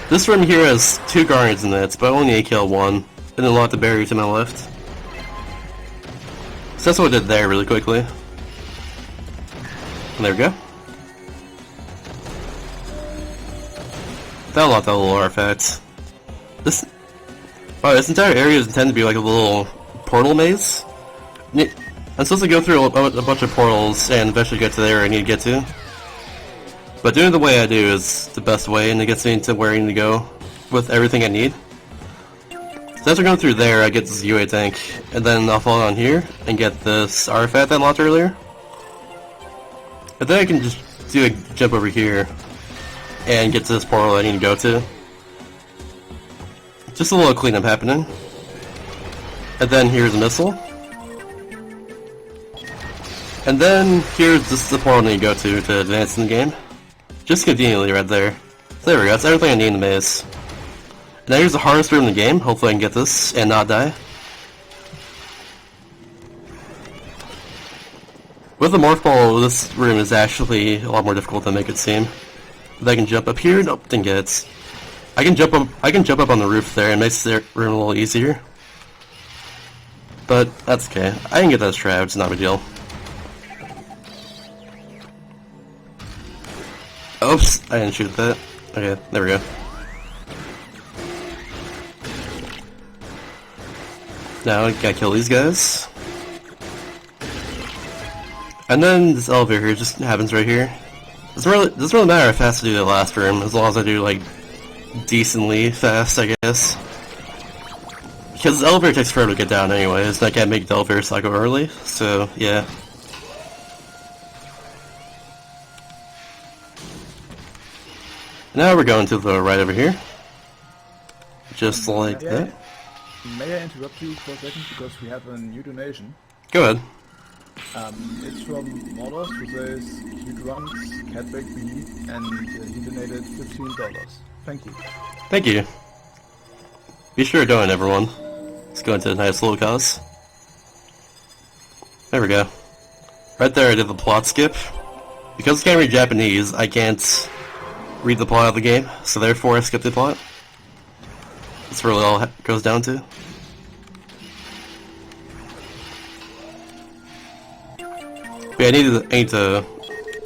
S1: This room here has 2 Guardians in it, but I only need to kill 1. And then lock the barrier to my left. So that's what I did there really quickly. And there we go. That'll lock that little artifact. This entire area is intended to be like a little portal maze. I'm supposed to go through a bunch of portals and eventually get to the area I need to get to. But doing it the way I do is the best way, and it gets me to where I need to go with everything I need. So after going through there, I get this UA tank, and then I'll fall down here and get this artifact I unlocked earlier. And then I can just do a jump over here and get to this portal I need to go to. Just a little cleanup happening. And then here's a missile. And then here's just the portal I need to go to advance in the game. Just conveniently right there. So there we go, that's everything I need in the maze. And now here's the hardest room in the game. Hopefully I can get this and not die. With the morph ball, this room is actually a lot more difficult than make it seem. But I can jump up here, nope, didn't get it. I can jump up on the roof there and makes the room a little easier. But that's okay. I can get that trap, it's not a big deal. Oops, I didn't shoot that. Okay, there we go. Now I gotta kill these guys. And then this elevator here just happens right here. Doesn't really matter if I have to do the last room, as long as I do like decently fast, I guess. Because the elevator takes forever to get down anyways, and I can't make the elevator cycle early, so yeah. Now we're going to the right over here. Just like that.
S3: May I interrupt you for a second, because we have a new donation.
S1: Go ahead.
S3: It's from Moros, who says, "You drunks, cat baked me," and he donated $15. Thank you.
S1: Thank you. Be sure to donate, everyone. Let's go into a nice little cause. There we go. Right there I did the plot skip. Because I can't read Japanese, I can't read the plot of the game, so therefore I skipped the plot. That's really all it goes down to. But yeah, I need to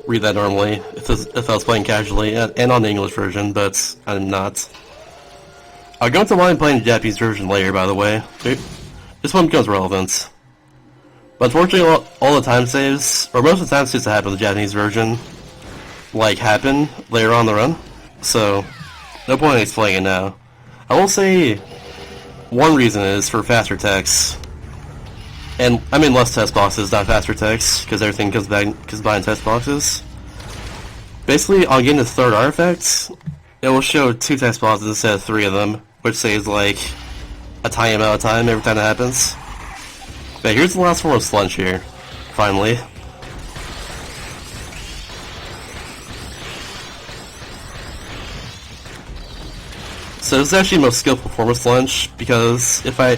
S1: read that normally if I was playing casually and on the English version, but I'm not. I'll go into mine playing the Japanese version later, by the way. This one becomes relevant. But unfortunately, all the time saves, or most of the time saves that happen in the Japanese version, like, happen later on the run. So, no point in explaining it now. I will say one reason is for faster text. And I mean less test boxes, not faster text, because everything comes by in test boxes. Basically, on getting the third artifact, it will show 2 text boxes instead of 3 of them, which saves like a tiny amount of time every time that happens. But here's the last form of Slunch here, finally. So this is actually the most skillful form of Slunch, because if I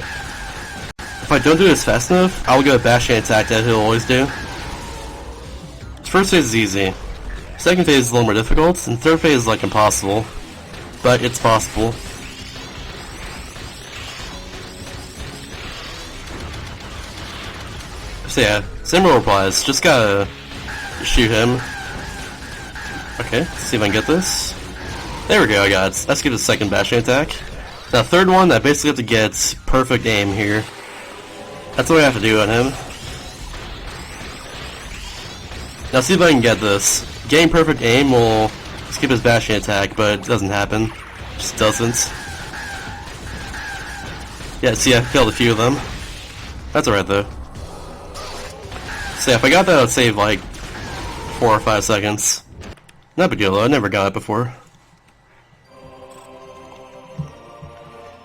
S1: don't do this fast enough, I'll get a bashing attack that he'll always do. First phase is easy. Second phase is a little more difficult, and third phase is like impossible. But it's possible. So yeah, similar replies, just gotta shoot him. Okay, let's see if I can get this. There we go, I got it. Let's get a second bashing attack. Now third one, I basically have to get perfect aim here. That's what I have to do on him. Now see if I can get this. Getting perfect aim will skip his bashing attack, but it doesn't happen. It just doesn't. Yeah, see I failed a few of them. That's alright though. So yeah, if I got that, I'd save like 4 or 5 seconds. Not a big deal though, I never got it before.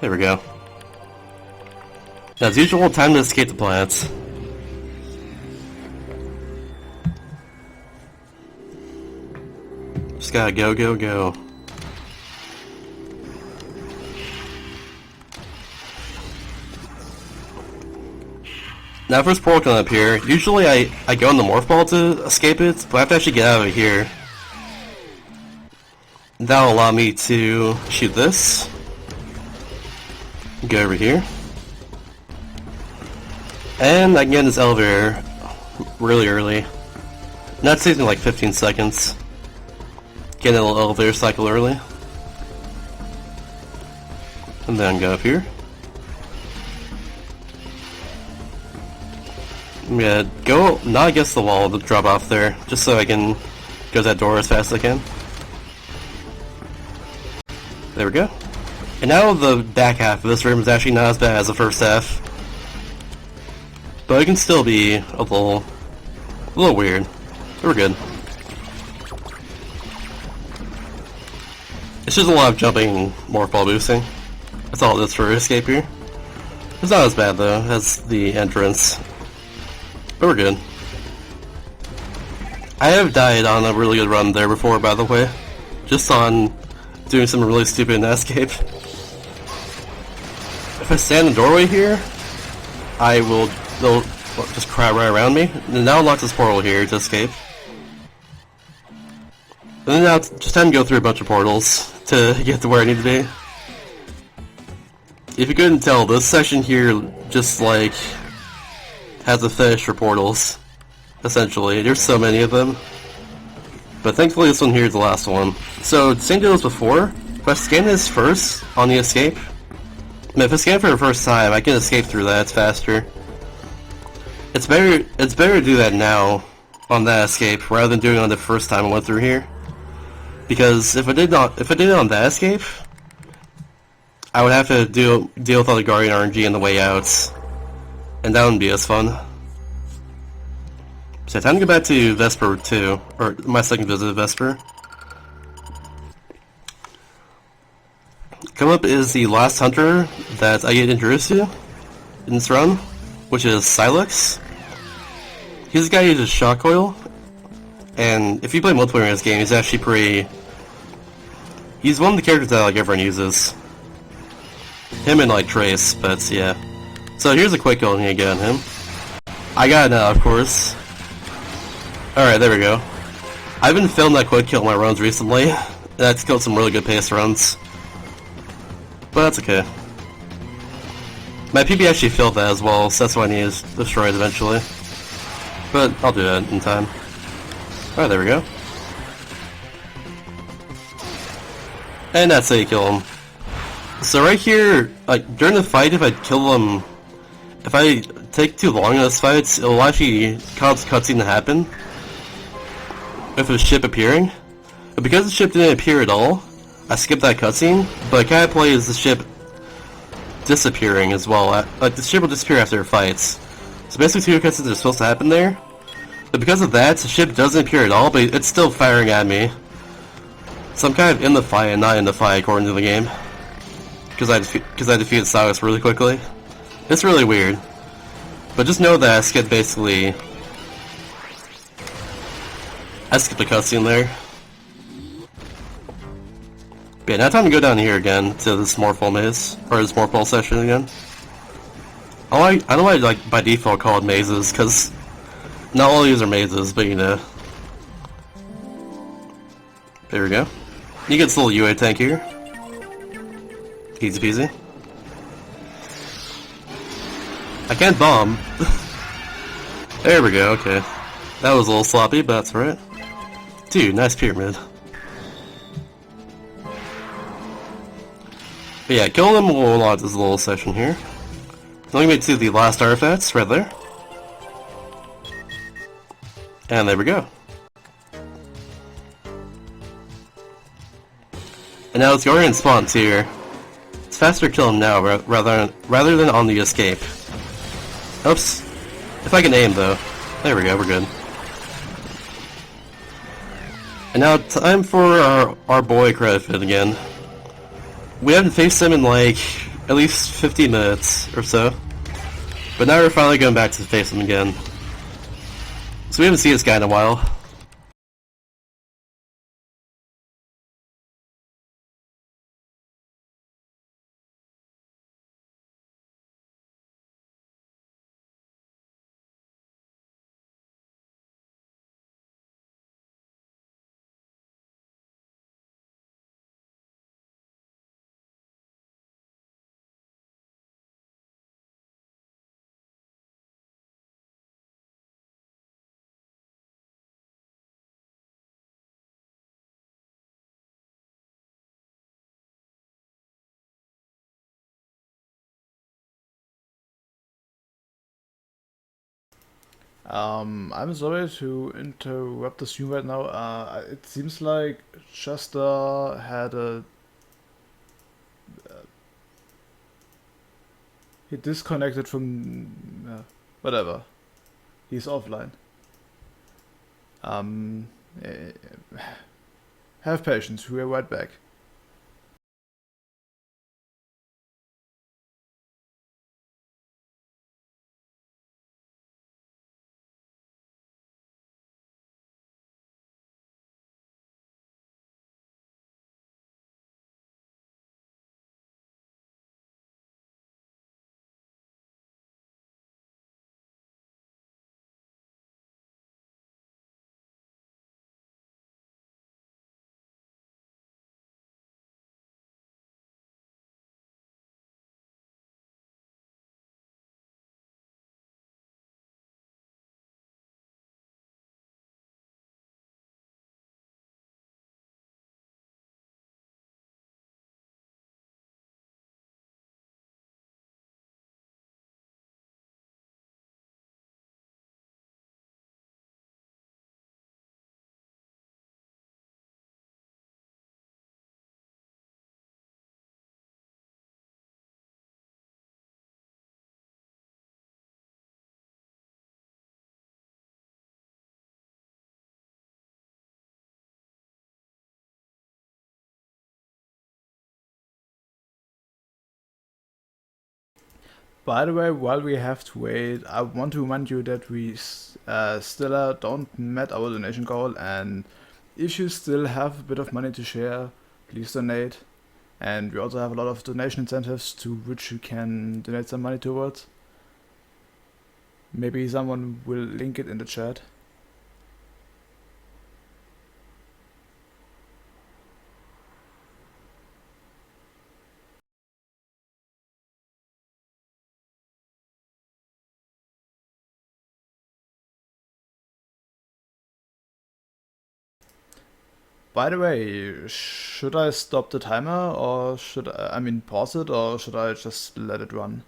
S1: There we go. Now, as usual, time to escape the planets. Just gotta go, go, go. Now, first portal coming up here. Usually, I go in the morph ball to escape it, but I have to actually get out of here. That'll allow me to shoot this. Go over here. And I can get in this elevator really early. That saves me like 15 seconds. Get in a little elevator cycle early. And then go up here. Yeah, go not against the wall, but drop off there, just so I can go to that door as fast as I can. There we go. And now the back half of this room is actually not as bad as the first half. But it can still be a little weird. But we're good. It's just a lot of jumping, morph ball boosting. That's all it is for escape here. It's not as bad though as the entrance. But we're good. I have died on a really good run there before, by the way. Just on doing some really stupid escape. If I stand in the doorway here, they'll just crowd right around me. And now unlock this portal here to escape. And then now it's just time to go through a bunch of portals to get to where I need to be. If you couldn't tell, this section here just like has a fetish for portals. Essentially, there's so many of them. But thankfully this one here is the last one. So, same deal as before. If I scan this first on the escape, I mean, if I scan for the first time, I can escape through that, it's faster. It's better to do that now on that escape rather than doing it on the first time I went through here. Because if I did it on that escape, I would have to deal with all the Guardian RNG on the way out, and that wouldn't be as fun. So time to go back to Vesper too, or my second visit to Vesper. Come up is the last hunter that I get introduced to in this run, which is Silex. He's the guy who uses shock coil, and if you play multiplayer in this game, he's actually pretty... He's one of the characters that like everyone uses. Him and like Trace, but yeah. So here's a quick kill I'm gonna get on him. I got it now, of course. Alright, there we go. I've been filming that quick kill in my runs recently, and that's killed some really good pace runs. But that's okay. My PB actually failed that as well, so that's why I need to destroy it eventually. But I'll do that in time. Alright, there we go. And that's how you kill him. So right here, like, during the fight, if I kill him... If I take too long in this fight, it'll actually cause the cutscene to happen. With the ship appearing. But because the ship didn't appear at all, I skipped that cutscene, but it kind of plays the ship disappearing as well. Like, the ship will disappear after fights. So basically two cutscenes are supposed to happen there. But because of that, the ship doesn't appear at all, but it's still firing at me. So I'm kind of in the fight and not in the fight according to the game. Because I defeated Silas really quickly. It's really weird. But just know that I skipped basically... I skipped a cutscene there. But yeah, now time to go down here again to this Morphle maze. Or this Morphle session again. I know I like by default call it mazes, because not all of these are mazes, but you know. There we go. You get this little UA tank here. Easy peasy. I can't bomb. There we go, okay. That was a little sloppy, but that's alright. Dude, nice pyramid. But yeah, killing them will unlock this little session here. Now we get to the last artifacts right there. And there we go. And now it's Guardian spawns here. It's faster to kill him now rather than on the escape. Oops. If I can aim though. There we go, we're good. And now time for our boy Credit again. We haven't faced him in like at least 50 minutes or so. But now we're finally going back to face him again. So we haven't seen this guy in a while.
S3: I'm sorry to interrupt the stream right now. It seems like Chester had a... he disconnected from... whatever. He's offline. Eh, have patience, we are right back. By the way, while we have to wait, I want to remind you that we still don't met our donation goal, and if you still have a bit of money to share, please donate. And we also have a lot of donation incentives to which you can donate some money towards. Maybe someone will link it in the chat. By the way, should I stop the timer or should I mean pause it, or should I just let it run?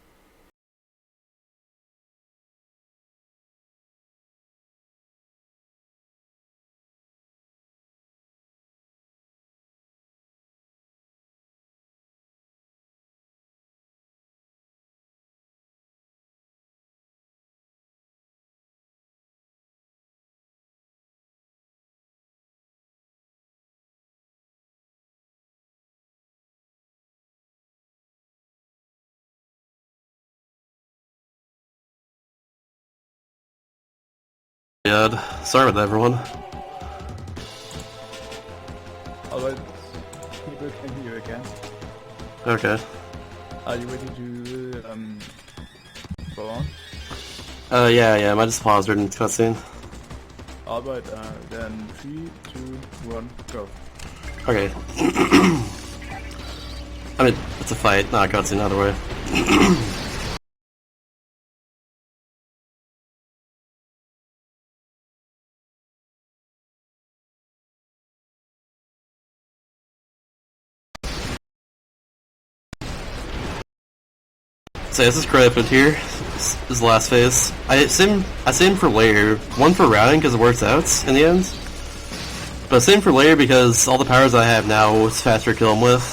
S1: God, sorry about that, everyone.
S3: Alright, people can hear you again.
S1: Okay.
S3: Are you ready to go on?
S1: Yeah, I just paused during the cutscene.
S3: Alright, then 3, 2, 1, go.
S1: Okay. I mean, it's a fight, not a cutscene, either way. So this is Crowfoot here. This is the last phase. I same for layer. One for routing because it works out in the end. But same for layer because all the powers I have now is faster to kill them with.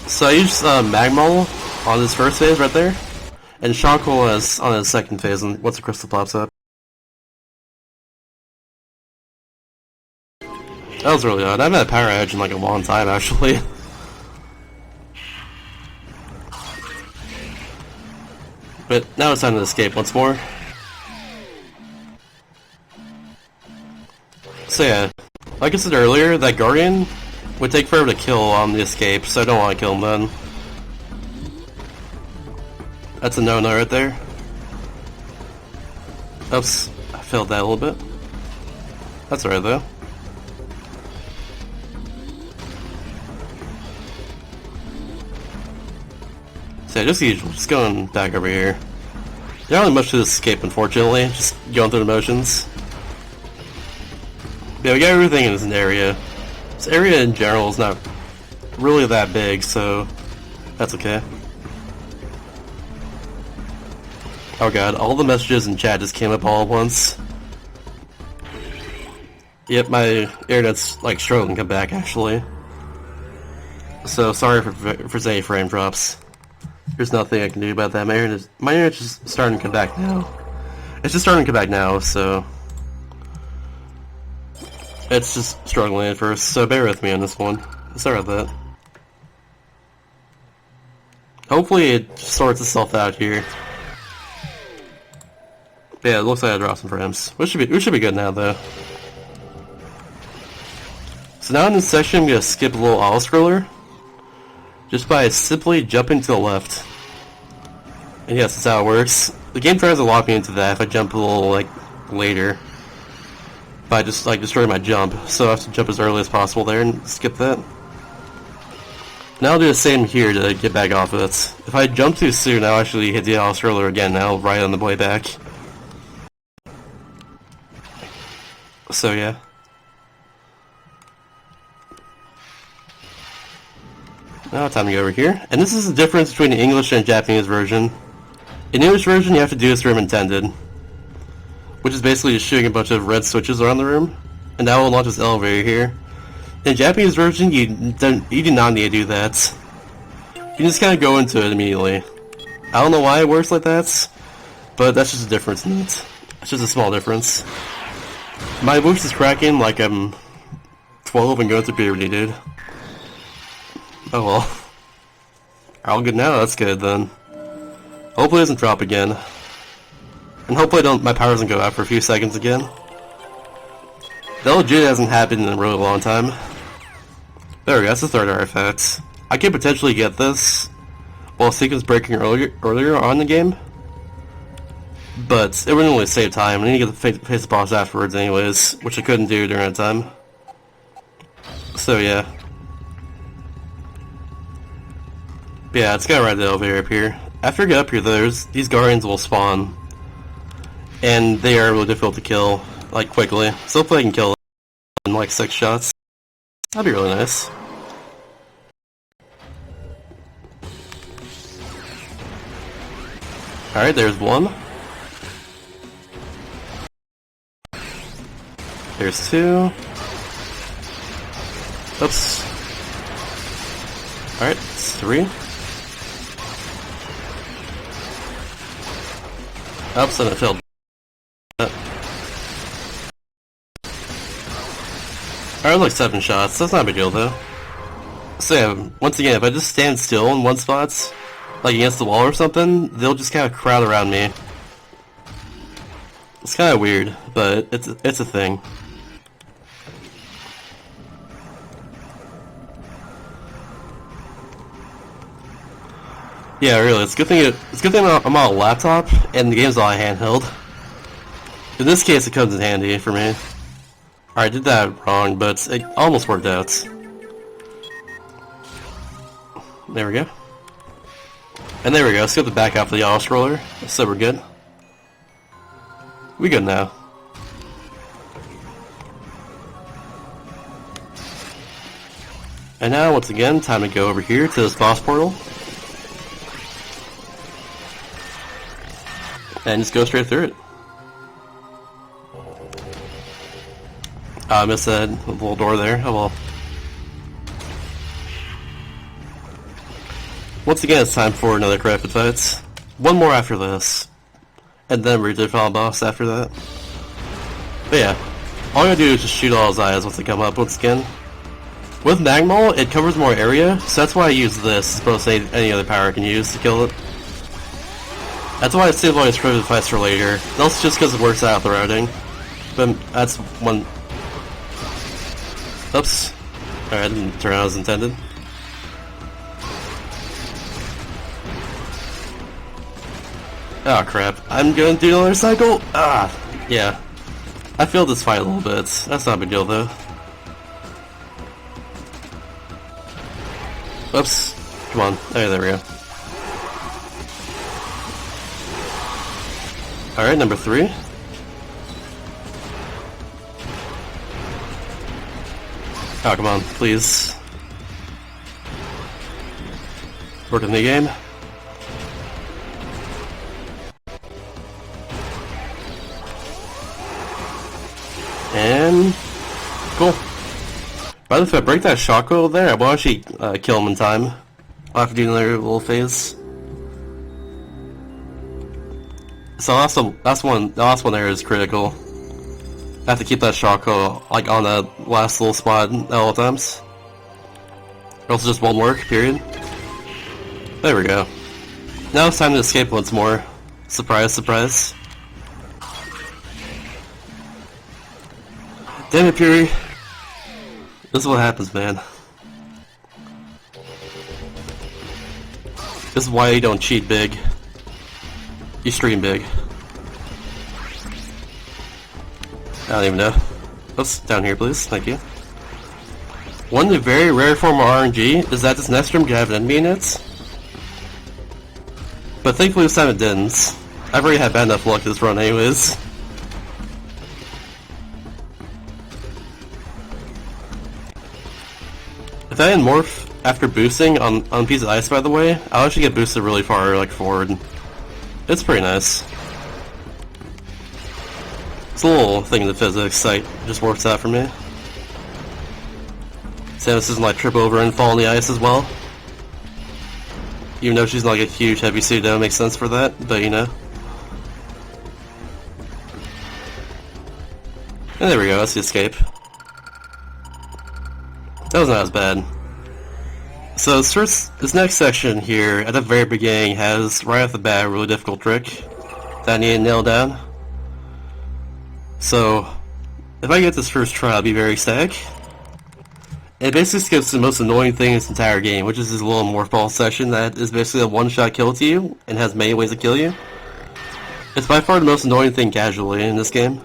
S1: So I use Magmal on his first phase right there, and Shockwell on his second phase and once the crystal pops up. That was really odd. I haven't had a power edge in like a long time actually. But now it's time to escape once more. So yeah, like I said earlier, that Guardian would take forever to kill on the escape, so I don't want to kill him then. That's a no-no right there. Oops, I failed that a little bit. That's alright though. So yeah, just the usual, just going back over here. There's not really much to this escape, unfortunately, just going through the motions. Yeah, we got everything in this area. This area in general is not really that big, so that's okay. Oh god, all the messages in chat just came up all at once. Yep, my internet's like struggling to come back actually. So sorry for any frame drops. There's nothing I can do about that. My internet's just starting to come back now. It's just starting to come back now, so it's just struggling at first, so bear with me on this one. Sorry about that. Hopefully it sorts itself out here. But yeah, it looks like I dropped some frames. We should be good now though. So now in this section I'm gonna skip a little auto-scroller. Just by simply jumping to the left. And yes, that's how it works. The game tries to lock me into that if I jump a little like later. By just like destroying my jump. So I have to jump as early as possible there and skip that. Now I'll do the same here to get back off of it. If I jump too soon, I'll actually hit the auto-scroller again now, right on the way back. So yeah. Now time to go over here. And this is the difference between the English and Japanese version. In the English version, you have to do this room intended. Which is basically just shooting a bunch of red switches around the room. And that will launch this elevator here. In the Japanese version, you do not need to do that. You just kind of go into it immediately. I don't know why it works like that, but that's just a difference in it. It's just a small difference. My voice is cracking like I'm 12 and going through puberty, dude. Oh well. All good now, that's good then. Hopefully it doesn't drop again. And hopefully my power doesn't go out for a few seconds again. That legit hasn't happened in a really long time. There we go, that's the third artifact. I could potentially get this while sequence breaking earlier on in the game. But it wouldn't really save time. I need to get the face the boss afterwards anyways, which I couldn't do during that time. So yeah. But yeah, it's gotta ride the elevator up here. After I get up here though, these guardians will spawn. And they are really difficult to kill, like, quickly. So hopefully I can kill them in like 6 shots. That'd be really nice. Alright, there's one. There's 2. Oops. Alright, it's 3. Oops, and it failed. Alright, like 7 shots. That's not a big deal though. So yeah, once again, if I just stand still in one spot, like against the wall or something, they'll just kind of crowd around me. It's kind of weird, but it's a thing. Yeah, really, it's a good thing I'm on a laptop and the game's on a handheld. In this case, it comes in handy for me. Alright, I did that wrong, but it almost worked out. There we go. And there we go, let's get the back off the auto scroller, so we're good. We good now. And now, once again, time to go over here to this boss portal. And just go straight through it. I missed that little door there, oh well. Once again, it's time for another crafted fight. One more after this. And then we're the final boss after that. But yeah, all I gotta do is just shoot all his eyes once they come up once again. With Magmal, it covers more area, so that's why I use this as opposed to any other power I can use to kill it. That's why I save all these crafted fights for later. Also just because it works out the routing. But that's one... Oops. Alright, I didn't turn out as intended. Oh crap, I'm gonna do another cycle? Ah, yeah. I failed this fight a little bit. That's not a big deal though. Oops. Come on. Oh, there we go. Alright, number 3. Oh, come on, please. Work in the game. And... cool. By the way, if I break that shock coil there, I won't actually kill him in time. I'll have to do another little phase. So the last one there is critical. I have to keep that shock coil like on that last little spot at all times. Or else it just won't work, period. There we go. Now it's time to escape once more. Surprise, surprise. Damn it, Fury. This is what happens, man. This is why you don't cheat big. You stream big. I don't even know. Oops, down here please, thank you. One of the very rare form of RNG is that this next room can have an enemy in it. But thankfully this time it didn't. I've already had bad enough luck this run anyways. If I didn't morph after boosting on a piece of ice, by the way, I'll actually get boosted really far, like, forward. It's pretty nice. It's a little thing in the physics that just works out for me. Samus doesn't, like, trip over and fall in the ice as well. Even though she's not, like, a huge heavy suit, that makes sense for that, but, you know. And there we go, that's the escape. That was not as bad. So this next section here, at the very beginning, has, right off the bat, a really difficult trick that I need to nail down. So, if I get this first try, I'll be very ecstatic. It basically skips the most annoying thing in this entire game, which is this little morph ball section that is basically a one-shot kill to you, and has many ways to kill you. It's by far the most annoying thing casually in this game.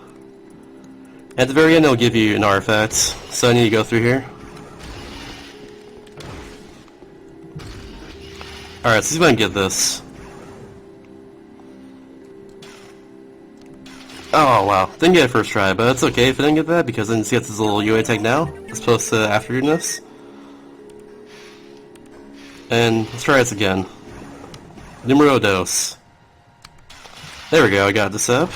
S1: At the very end, it'll give you an artifact, so I need to go through here. Alright, let's see if I can get this. Oh wow, didn't get it first try, but it's okay if I didn't get that, because I didn't get this little UA tag now, as opposed to after doing this. And let's try this again. Numero dos. There we go, I got this up.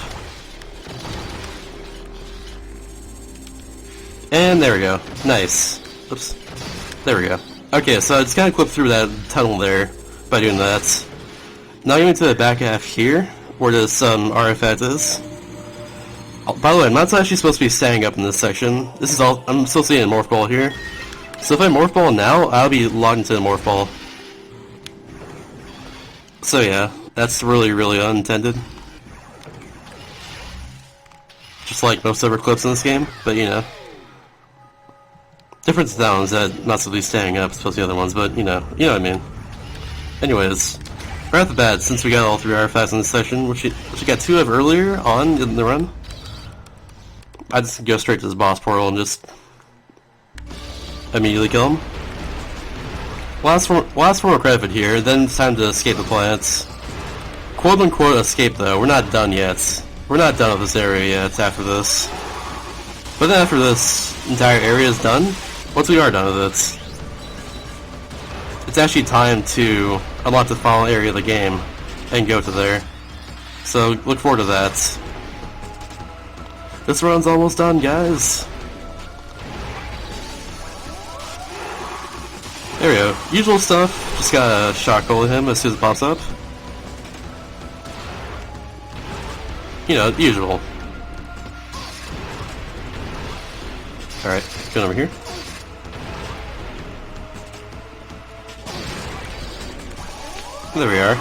S1: And there we go. Nice. Oops. There we go. Okay, so I just kind of clipped through that tunnel there by doing that. Now getting to the back half here, where this artifact is. Oh, by the way, I'm not actually supposed to be standing up in this section. This is all I'm still seeing a morph ball here. So if I morph ball now, I'll be logged into the morph ball. So yeah, that's really, really unintended. Just like most other clips in this game, but you know. Difference now is that I'm not supposed to be standing up, supposed to be the other ones, but you know what I mean. Anyways, right off the bat, since we got all 3 artifacts in this session, which we got 2 of earlier on in the run, I just go straight to this boss portal and just immediately kill him. Last form of credit here, then it's time to escape the planets. Quote unquote escape though, we're not done yet. We're not done with this area yet after this. But then after this entire area is done, once we are done with it, it's actually time to unlock the final area of the game and go to there. So look forward to that. This run's almost done, guys. There we go. Usual stuff. Just gotta shock bullet him as soon as it pops up. You know, usual. Alright, going over here. There we are.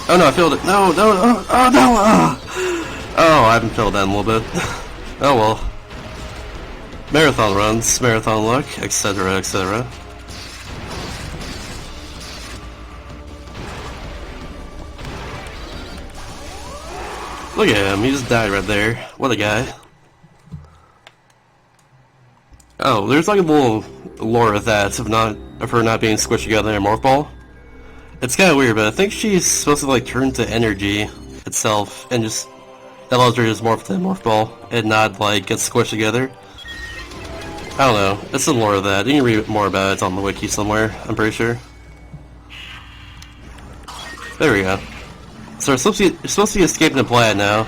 S1: Oh no, I failed it. No, no, oh no! Oh, I haven't failed that in a little bit. Oh well. Marathon runs, marathon luck, etc., etc. Look at him, he just died right there. What a guy. Oh, there's like a little lore with that of her not being squished together in a morph ball. It's kind of weird, but I think she's supposed to like turn to energy itself and just that allows her to just morph to a morph ball and not like get squished together. I don't know. It's some lore of that. You can read more about it. It's on the wiki somewhere. I'm pretty sure. There we go. So we're supposed to be escaping the planet now.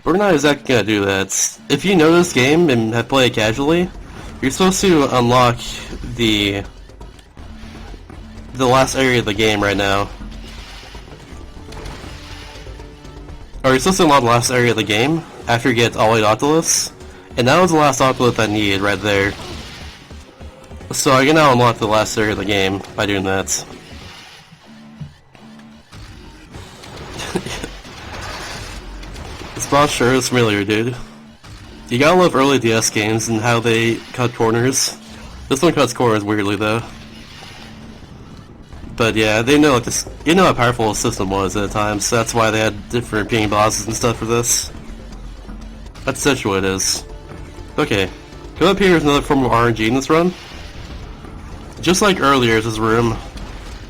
S1: We're not exactly gonna do that. If you know this game and have played it casually, you're supposed to unlock the last area of the game right now. Or you're supposed to unlock the last area of the game after you get all the way to Octoliths. And that was the last Octolith I needed right there. So I can now unlock the last area of the game by doing that. This boss sure is familiar, dude. You gotta love early DS games and how they cut corners. This one cuts corners weirdly though. But yeah, they know like this. You know how powerful the system was at the time, so that's why they had different repeating bosses and stuff for this. That's essentially what it is. Okay, come up here is another form of RNG in this run. Just like earlier, this room.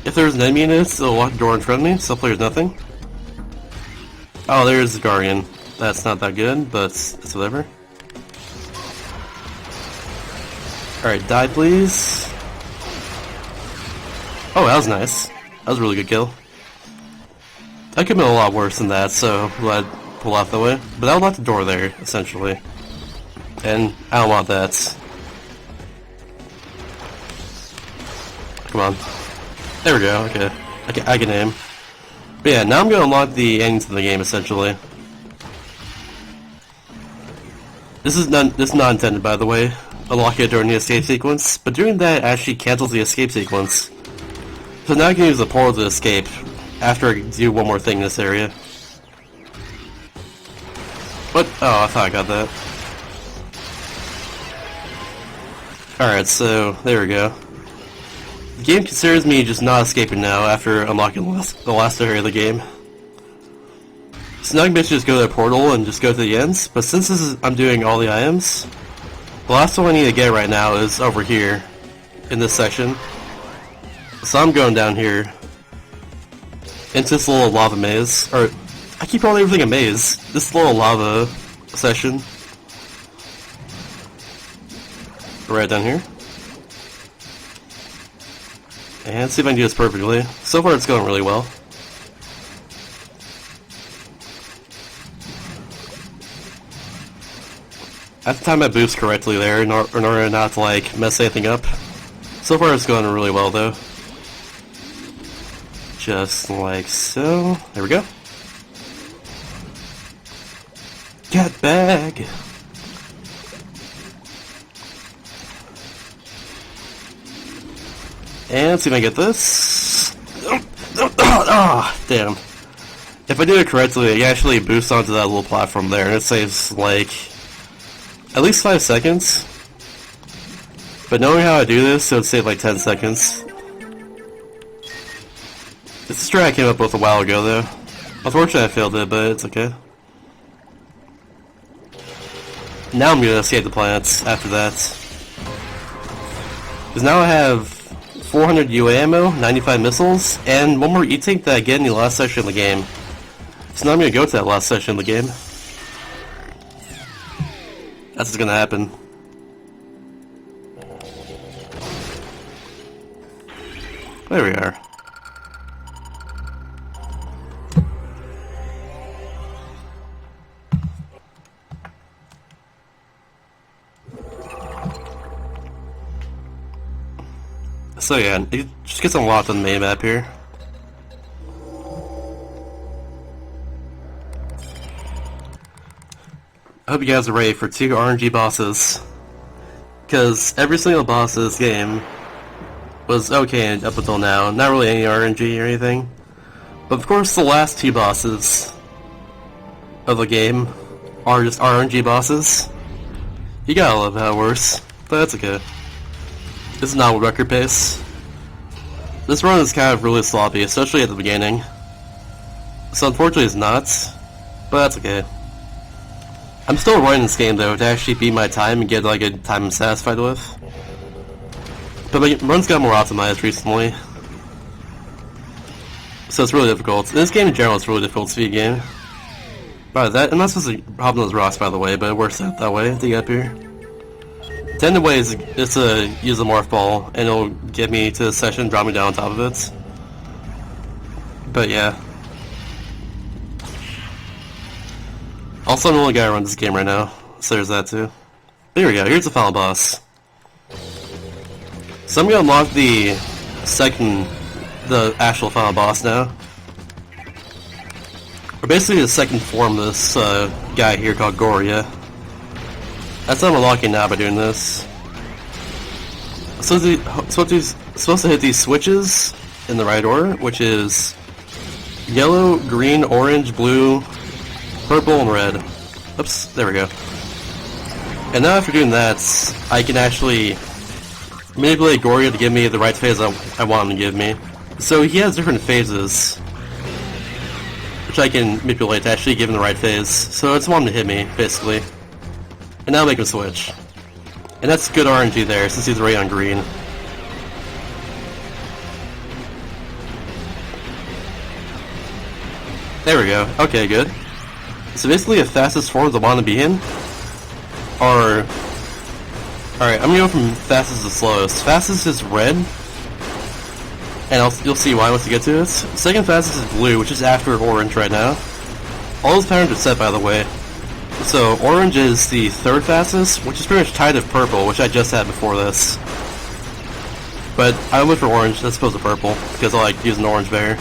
S1: If there's an enemy in it, it'll lock the door in front of me, so hopefully there's nothing. Oh, there's the Guardian. That's not that good, but it's whatever. Alright, die please. Oh, that was nice. That was a really good kill. That could have been a lot worse than that, so glad I pulled off that way. But that locked the door there, essentially. And I don't want that. Come on. There we go, okay. I can aim. But yeah, now I'm going to unlock the endings of the game, essentially. This is not intended, by the way. Unlock it during the escape sequence, but doing that actually cancels the escape sequence. So now I can use the portal to escape after I do one more thing in this area. What? Oh, I thought I got that. Alright, so there we go. The game considers me just not escaping now after unlocking the last area of the game. So now I can basically just go to the portal and just go to the ends, but since I'm doing all the items, the last one I need to get right now is over here, in this section. So I'm going down here, into this little lava maze, or, I keep calling everything a maze, this little lava section. Right down here. And see if I can do this perfectly. So far it's going really well. I have to time my boost correctly there in order not to like mess anything up. So far it's going really well though. Just like so. There we go. Get bag! And see if I get this. Ah, damn. If I do it correctly, it actually boosts onto that little platform there, and it saves like at least 5 seconds. But knowing how I do this, it would save like 10 seconds. It's a strat I came up with a while ago, though. Unfortunately, I failed it, but it's okay. Now I'm gonna escape the planets after that. Because now I have 400 UA ammo, 95 missiles, and one more E-tank that I get in the last section of the game. So now I'm gonna go to that last section of the game. That's what's gonna happen. There we are. So yeah, it just gets unlocked on the main map here. I hope you guys are ready for 2 RNG bosses. Because every single boss of this game was okay up until now. Not really any RNG or anything. But of course the last 2 bosses of the game are just RNG bosses. You gotta love how it works, but that's okay. This is not record pace. This run is kind of really sloppy, especially at the beginning. So unfortunately it's not, but that's okay. I'm still running this game though to actually beat my time and get like a time I'm satisfied with. But my runs got more optimized recently. So it's really difficult. In this game in general it's really difficult to beat a game. Right, I'm not supposed to hop on those rocks by the way, but it works out that way to get up here. The end way is to use the morph ball and it'll get me to the section, drop me down on top of it. But yeah. Also, I'm the only guy who runs this game right now, so there's that too. There we go, here's the final boss. So I'm gonna unlock the actual final boss now. Or basically the second form of this guy here called Goria. That's what I'm unlocking now by doing this. So supposed to hit these switches in the right order, which is yellow, green, orange, blue, purple, and red. Oops, there we go. And now after doing that, I can actually manipulate Goria to give me the right phase I want him to give me. So he has different phases, which I can manipulate to actually give him the right phase. So I just want him to hit me, basically. And now make him switch. And that's good RNG there, since he's already on green. There we go. Okay, good. So basically the fastest forms I want to be in are... Alright, I'm gonna go from fastest to slowest. Fastest is red. And you'll see why once you get to this. Second fastest is blue, which is after orange right now. All those patterns are set, by the way. So orange is the third fastest, which is pretty much tied to purple, which I just had before this. But I went for orange as opposed to purple, because I like using orange better.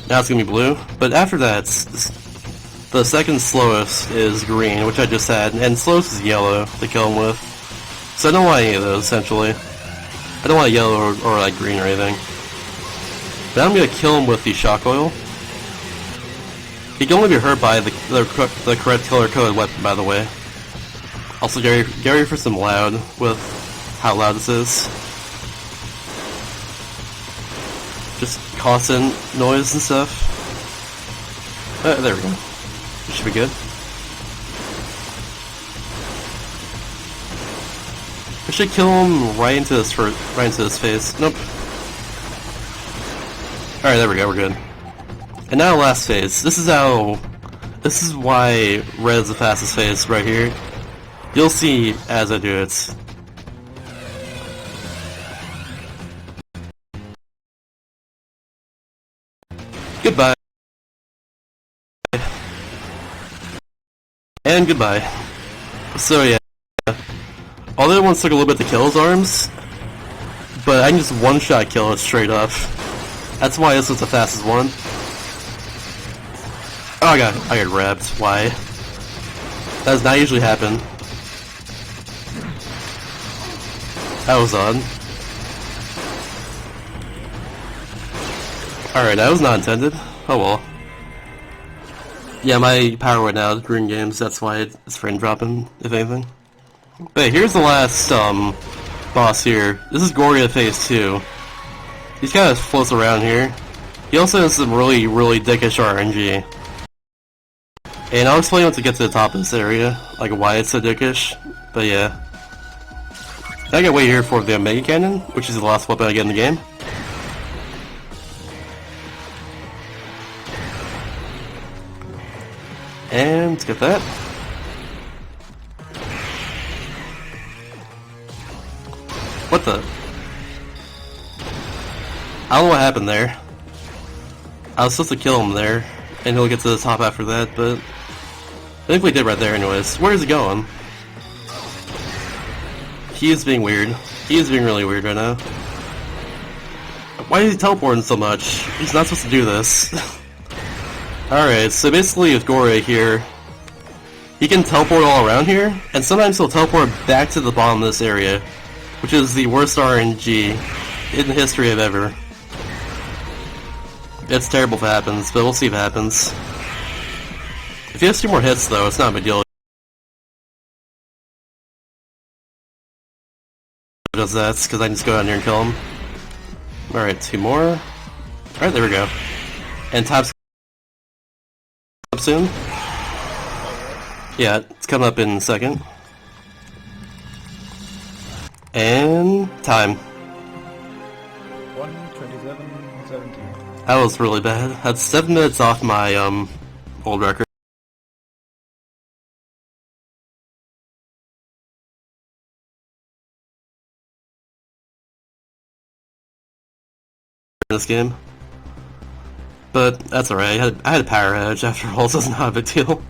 S1: Now it's gonna be blue, but after that, The second slowest is green, which I just had, and slowest is yellow to kill him with. So I don't want any of those, essentially. I don't want yellow or like green or anything. But I'm gonna kill him with the shock oil. He can only be hurt by the correct color-coded weapon, by the way. Also, get ready for some loud with how loud this is. Just constant noise and stuff. There we go. Should be good. I should kill him right into his face. Nope. Alright, there we go, we're good. And now last phase. This is why red is the fastest phase right here. You'll see as I do it. Goodbye. And goodbye. So yeah, all the other ones took a little bit to kill his arms, but I can just one-shot kill it straight up. That's why this was the fastest one. Oh, I got grabbed. Why? That does not usually happen. That was odd. Alright, that was not intended. Oh well. Yeah, my power went out green games, that's why it's frame dropping, if anything. But here's the last boss here. This is Goria Phase 2. He's kind of floats around here. He also has some really dickish RNG. And I'll explain once we get to the top of this area, like why it's so dickish, but yeah. I gotta wait here for the Mega Cannon, which is the last weapon I get in the game. And let's get that. What the? I don't know what happened there. I was supposed to kill him there, and he'll get to the top after that, but I think we did right there anyways. Where is he going? He is being weird. He is being really weird right now. Why is he teleporting so much? He's not supposed to do this. Alright, so basically with Goria here, he can teleport all around here, and sometimes he'll teleport back to the bottom of this area, which is the worst RNG in the history of ever. It's terrible if it happens, but we'll see if it happens. If he has 2 more hits though, it's not a big deal. Does that, because I can just go down here and kill him. Alright, 2 more. Alright, there we go. And time's up soon. Yeah, it's coming up in a second. And time.
S3: 1:27:17.
S1: That was really bad. That's 7 minutes off my old record. This game, but that's alright. I had a power edge after all, so it's not a big deal.